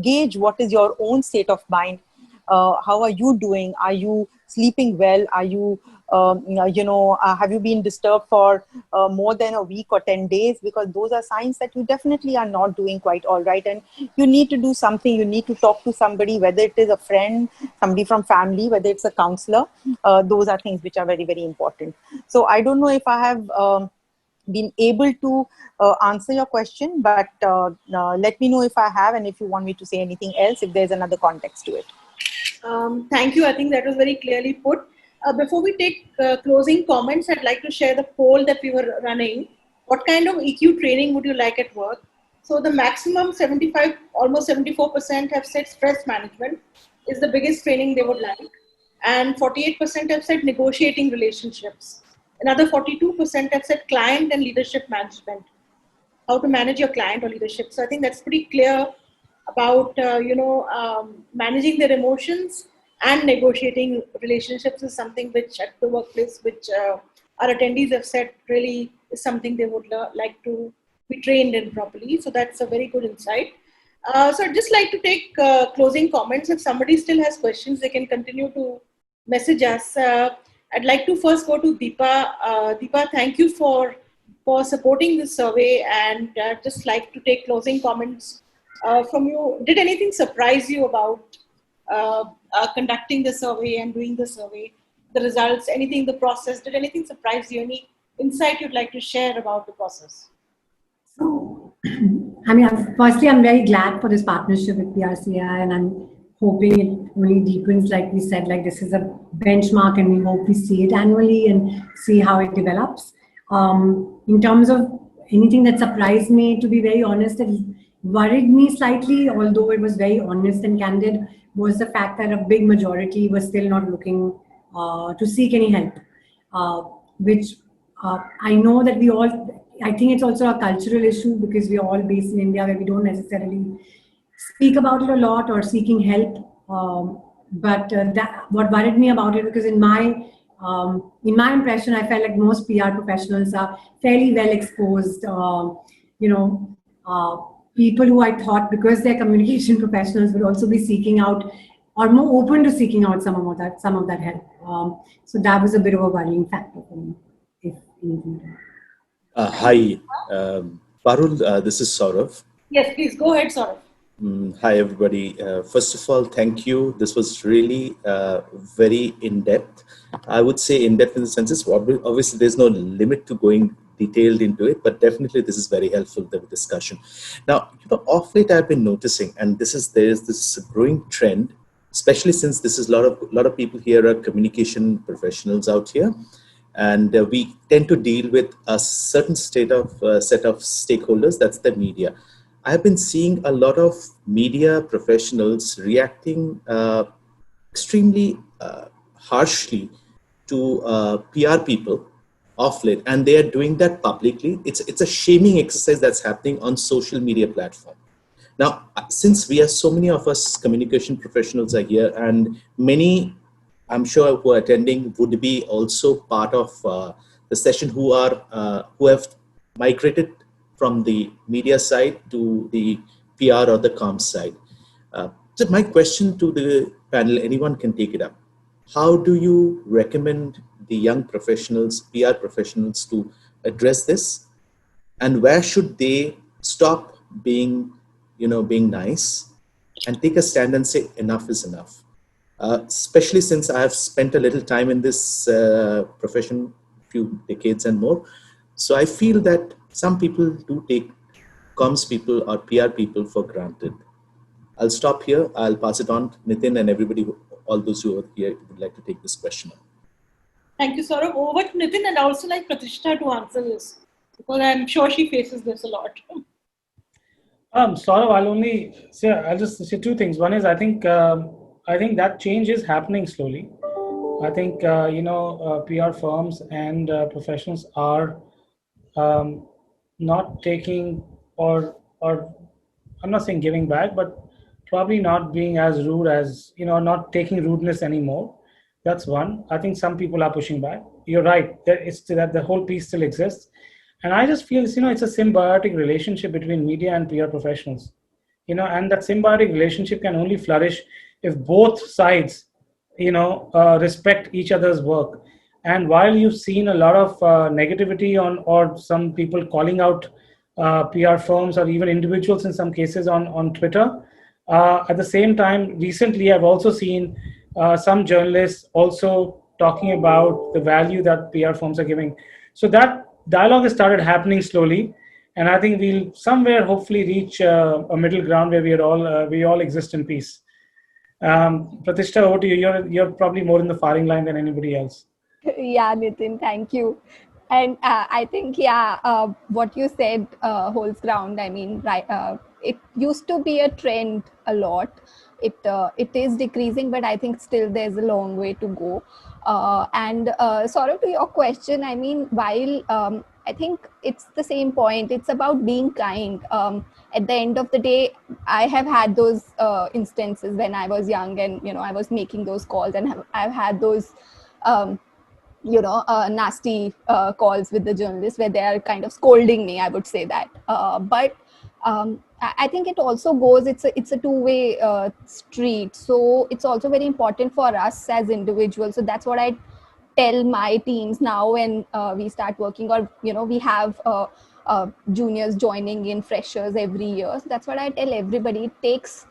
gauge what is your own state of mind, how are you doing? Are you sleeping well? Are you, have you been disturbed for more than a week or 10 days? Because those are signs that you definitely are not doing quite all right. And you need to do something. You need to talk to somebody, whether it is a friend, somebody from family, whether it's a counselor. Those are things which are very, very important. So I don't know if I have been able to answer your question, but let me know if I have, and if you want me to say anything else, if there's another context to it. Thank you. I think that was very clearly put. Before we take closing comments, I'd like to share the poll that we were running. What kind of EQ training would you like at work? So the maximum 75, almost 74% have said stress management is the biggest training they would like. And 48% have said negotiating relationships. Another 42% have said client and leadership management, how to manage your client or leadership. So I think that's pretty clear about, managing their emotions and negotiating relationships is something which at the workplace, which our attendees have said really is something they would like to be trained in properly. So that's a very good insight. So I'd just like to take closing comments. If somebody still has questions, they can continue to message us. I'd like to first go to Deepa. Deepa, thank you for supporting this survey, and I'd just like to take closing comments from you. Did anything surprise you about conducting the survey and doing the survey? The results, anything, the process, did anything surprise you? Any insight you'd like to share about the process? So, I mean, firstly, I'm very glad for this partnership with PRCAI, and I'm hoping it really deepens, like we said, like this is a benchmark and we hope we see it annually and see how it develops. In terms of anything that surprised me, to be very honest, that worried me slightly, although it was very honest and candid, was the fact that a big majority was still not looking to seek any help, which I know that we all, I think it's also a cultural issue because we are all based in India where we don't necessarily speak about it a lot or seeking help. But that, what worried me about it, because in my impression, I felt like most PR professionals are fairly well exposed. You know, people who I thought, because they're communication professionals, would also be seeking out or more open to seeking out some of that help. So that was a bit of a worrying factor for me, if anything. Hi, Parul, this is Saurav. Yes, please go ahead, Saurav. Hi, everybody. First of all, thank you. This was really very in-depth. I would say in-depth in the sense, obviously there's no limit to going detailed into it, but definitely this is very helpful, the discussion. Now, off late I've been noticing, and there's this growing trend, especially since this is a lot of people here are communication professionals out here. And we tend to deal with a certain set of stakeholders, that's the media. I have been seeing a lot of media professionals reacting extremely harshly to PR people off late, and they are doing that publicly. It's a shaming exercise that's happening on social media platform. Now, since so many of us communication professionals are here, and many, I'm sure, who are attending would be also part of the session who have migrated from the media side to the PR or the comms side. So my question to the panel, anyone can take it up. How do you recommend the young professionals, PR professionals, to address this? And where should they stop being nice and take a stand and say enough is enough? Especially since I have spent a little time in this profession, few decades and more. So I feel that some people do take comms people or PR people for granted. I'll stop here. I'll pass it on to Nitin and everybody, all those who are here would like to take this question on. Thank you, Saurav. Over to Nitin, and I also like Pratishtha to answer this, because I'm sure she faces this a lot. Saurav, I'll just say two things. One is, I think that change is happening slowly. I think, PR firms and professionals are not taking or I'm not saying giving back, but probably not being as rude as, not taking rudeness anymore. That's one. I think some people are pushing back. You're right. That the whole piece still exists. And I just feel, it's a symbiotic relationship between media and PR professionals. And that symbiotic relationship can only flourish if both sides, respect each other's work. And while you've seen a lot of negativity or some people calling out PR firms or even individuals in some cases on Twitter, at the same time, recently I've also seen some journalists also talking about the value that PR firms are giving. So that dialogue has started happening slowly, and I think we'll somewhere hopefully reach a middle ground where we all exist in peace. Pratishtha, over to you. You're probably more in the firing line than anybody else. Yeah, Nitin, thank you. And I think, what you said holds ground. I mean, right, it used to be a trend a lot. It is decreasing, but I think still there's a long way to go. And sort of to your question, I mean, while I think it's the same point, it's about being kind. At the end of the day, I have had those instances when I was young and, I was making those calls, and I've had those nasty calls with the journalists where they are kind of scolding me, I would say that. But I think it also goes, it's a two-way street. So it's also very important for us as individuals. So that's what I tell my teams now when we start working, or, we have juniors joining in, freshers every year. So that's what I tell everybody. It takes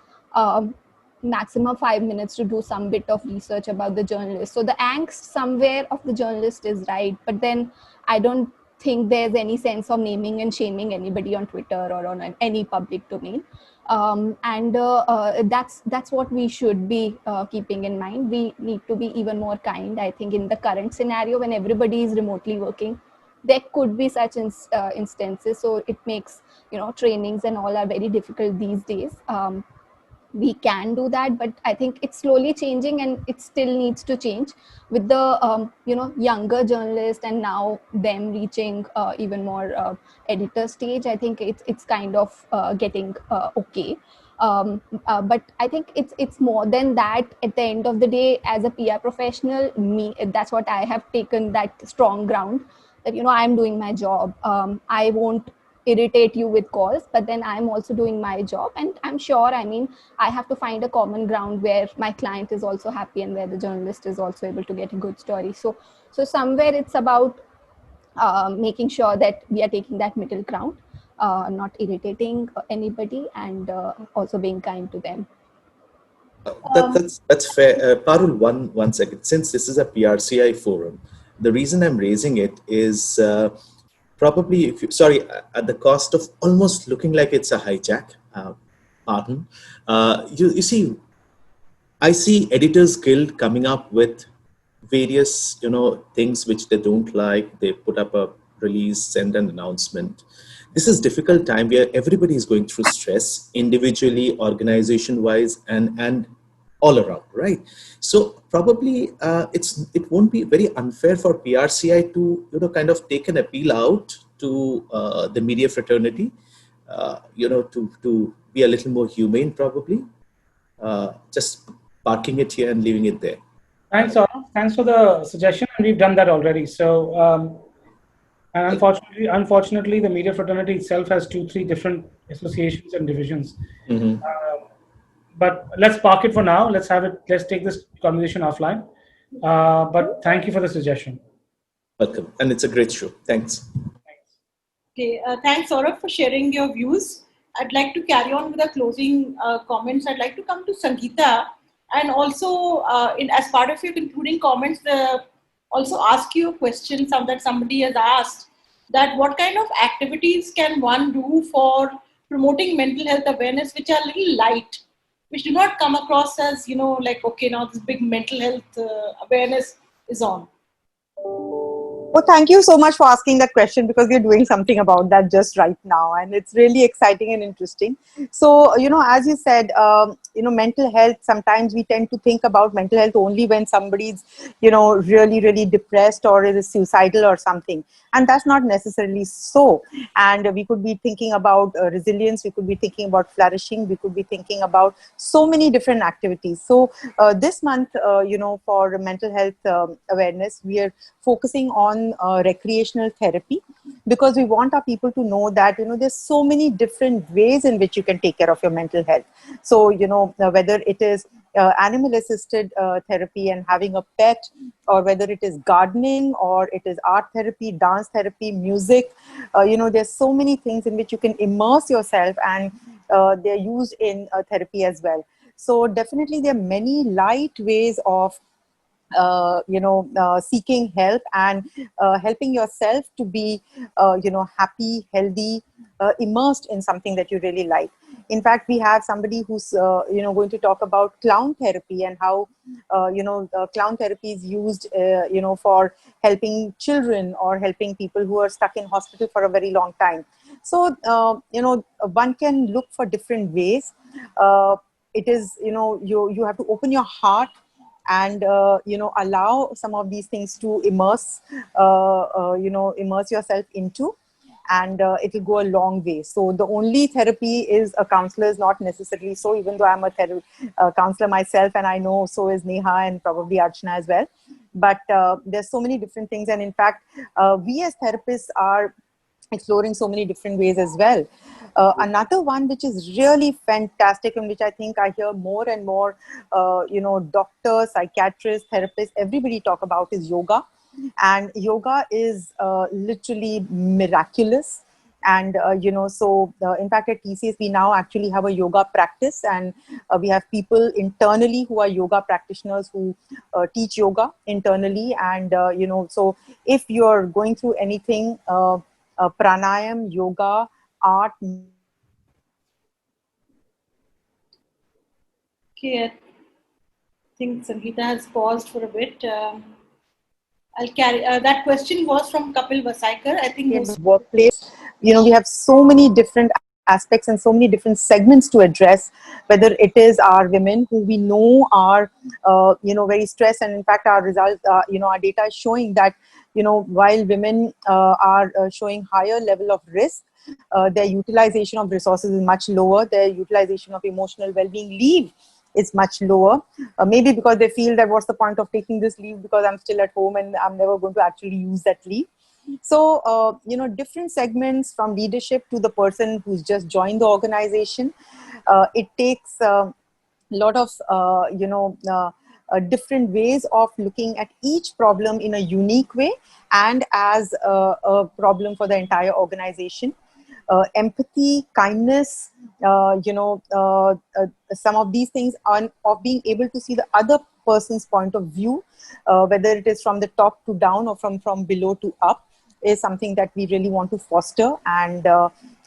maximum 5 minutes to do some bit of research about the journalist. So the angst somewhere of the journalist is right, but then I don't think there's any sense of naming and shaming anybody on Twitter or on any public domain. And that's what we should be keeping in mind. We need to be even more kind. I think in the current scenario when everybody is remotely working, there could be such instances. So it makes, trainings and all are very difficult these days. We can do that, but I think it's slowly changing, and it still needs to change with the younger journalists, and now them reaching even more editor stage. I think it's kind of getting okay. But I think it's more than that. At the end of the day, as a PR professional, that's what I have taken, that strong ground, that I'm doing my job. I won't irritate you with calls, but then I'm also doing my job, and I'm sure, I have to find a common ground where my client is also happy and where the journalist is also able to get a good story. So somewhere it's about making sure that we are taking that middle ground, not irritating anybody, and also being kind to them. That's fair. Parul, one second. Since this is a PRCI forum, the reason I'm raising it is probably, if you, sorry, at the cost of almost looking like it's a hijack. Pardon. You see, I see Editors Guild coming up with various, things which they don't like. They put up a release, send an announcement. This is difficult time where everybody is going through stress, individually, organization-wise, and all around, right? So probably it won't be very unfair for PRCI to kind of take an appeal out to the media fraternity, to be a little more humane, probably. Just parking it here and leaving it there. Thanks, Saurabh. Thanks for the suggestion, and we've done that already. So, and unfortunately, the media fraternity itself has 2-3 different associations and divisions. Mm-hmm. But let's park it for now. Let's take this conversation offline. But thank you for the suggestion. Welcome, and it's a great show. Thanks. Okay, thanks, Saurabh, for sharing your views. I'd like to carry on with the closing comments. I'd like to come to Sangeeta, and also, as part of your concluding comments, also ask you a question that somebody has asked, that what kind of activities can one do for promoting mental health awareness which are a little light, which do not come across as, like, okay, now this big mental health awareness is on. Well, thank you so much for asking that question, because we're doing something about that just right now, and it's really exciting and interesting. So, as you said, mental health, sometimes we tend to think about mental health only when somebody's, really, really depressed or is suicidal or something. And that's not necessarily so. And we could be thinking about resilience, we could be thinking about flourishing, we could be thinking about so many different activities. So this month, for mental health awareness, we are focusing on recreational therapy, because we want our people to know that there's so many different ways in which you can take care of your mental health. So whether it is animal assisted therapy and having a pet, or whether it is gardening, or it is art therapy, dance therapy, music, there's so many things in which you can immerse yourself, and they're used in therapy as well. So definitely there are many light ways of seeking help and helping yourself to be, happy, healthy, immersed in something that you really like. In fact, we have somebody who's, going to talk about clown therapy, and how, clown therapy is used, for helping children or helping people who are stuck in hospital for a very long time. So, one can look for different ways. It is, you have to open your heart and allow some of these things to immerse yourself into, and it will go a long way. So the only therapy is a counselor is not necessarily so, even though I'm a counselor myself, and I know so is Neha and probably Archana as well. But there's so many different things, and in fact we as therapists are exploring so many different ways as well. Another one which is really fantastic, and which I think I hear more and more, doctors, psychiatrists, therapists, everybody talk about, is yoga. And yoga is literally miraculous. And, in fact, at TCS, we now actually have a yoga practice, and we have people internally who are yoga practitioners who teach yoga internally. And, so if you're going through anything, pranayam, yoga, art. Okay, I think Sangeeta has paused for a bit. I'll carry that question was from Kapil Vasaikar. I think In the workplace, we have so many different aspects and so many different segments to address, whether it is our women who we know are very stressed, and in fact our results, our data is showing that while women are showing higher level of risk, their utilization of resources is much lower, their utilization of emotional well-being leave is much lower, maybe because they feel that what's the point of taking this leave because I'm still at home and I'm never going to actually use that leave. So, different segments from leadership to the person who's just joined the organization. It takes a lot of, different ways of looking at each problem in a unique way and as a problem for the entire organization. Empathy, kindness, some of these things of being able to see the other person's point of view, whether it is from the top to down or from below to up, is something that we really want to foster and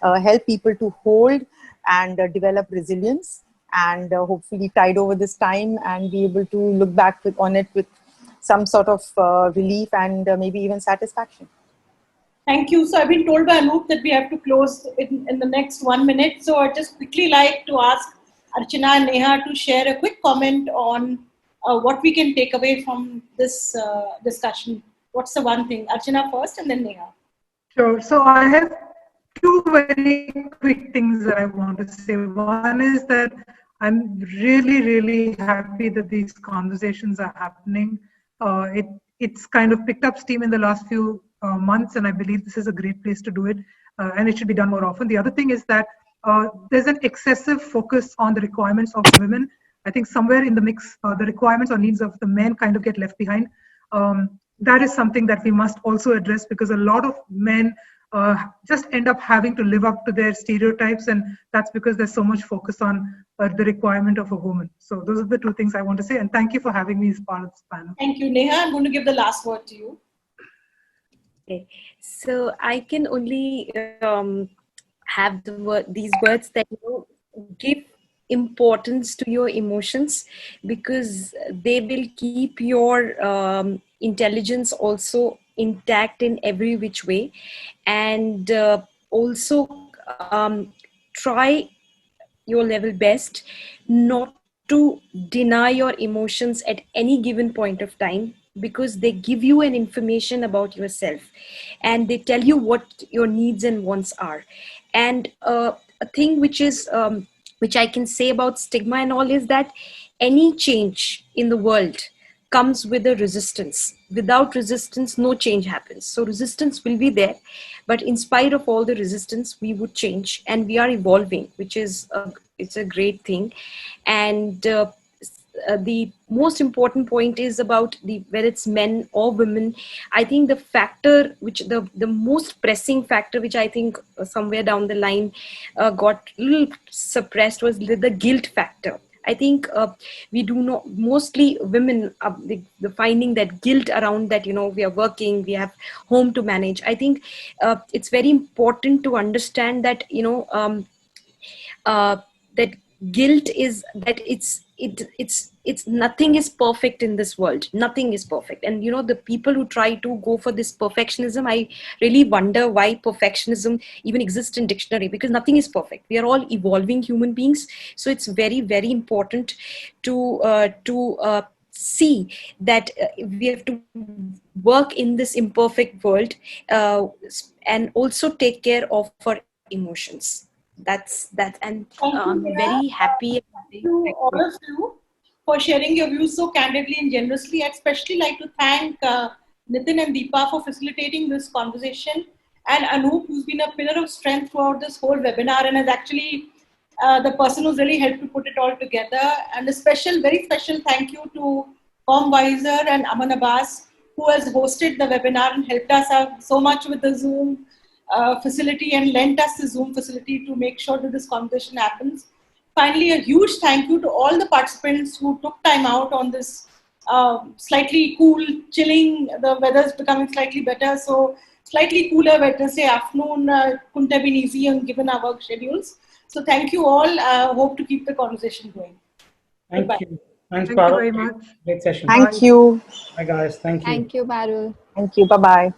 help people to hold and develop resilience and hopefully tide over this time and be able to look back on it with some sort of relief and maybe even satisfaction. Thank you. So I've been told by Anoop that we have to close in the next 1 minute. So I'd just quickly like to ask Archana and Neha to share a quick comment on what we can take away from this discussion. What's the one thing? Archana first and then Neha. Sure. So I have two very quick things that I want to say. One is that I'm really, really happy that these conversations are happening. It's kind of picked up steam in the last few months, and I believe this is a great place to do it, and it should be done more often. The other thing is that there's an excessive focus on the requirements of women. I think somewhere in the mix, the requirements or needs of the men kind of get left behind. That is something that we must also address, because a lot of men just end up having to live up to their stereotypes, and that's because there's so much focus on the requirement of a woman. So those are the two things I want to say, and thank you for having me as part of this panel. Thank you, Neha. I'm going to give the last word to you. Okay, so I can only have these words that give importance to your emotions, because they will keep your intelligence also intact in every which way, and also try your level best not to deny your emotions at any given point of time, because they give you an information about yourself and they tell you what your needs and wants are. And a thing which is which I can say about stigma and all is that any change in the world comes with a resistance. Without resistance, no change happens. So resistance will be there, but in spite of all the resistance, we would change, and we are evolving, which is it's a great thing. And the most important point is about whether it's men or women. I think the factor which the most pressing factor, which I think somewhere down the line got a little suppressed, was the guilt factor. I think we do not, mostly women, the finding that guilt around that, we are working, we have home to manage. I think it's very important to understand that, that guilt is that it's nothing is perfect in this world. Nothing is perfect. And the people who try to go for this perfectionism, I really wonder why perfectionism even exists in dictionary, because nothing is perfect. We are all evolving human beings. So it's very, very important to see that we have to work in this imperfect world, and also take care of our emotions. That's and I'm very happy. Thank you all of you for sharing your views so candidly and generously. I'd especially like to thank Nitin and Deepa for facilitating this conversation, and Anoop, who's been a pillar of strength throughout this whole webinar and is actually the person who's really helped to put it all together. And a very special thank you to Com Weiser and Aman Abbas, who has hosted the webinar and helped us out so much with the Zoom facility and lent us the Zoom facility to make sure that this conversation happens. Finally, a huge thank you to all the participants who took time out on this slightly cool, chilling, the weather's becoming slightly better, so slightly cooler Wednesday afternoon couldn't have been easy given our work schedules. So thank you all. Hope to keep the conversation going. Thank Goodbye. you. Thanks, Thank you Parul. very much. Great session. Thank you. Bye, guys. Thank you. Thank you, Parul. Thank you. Bye-bye.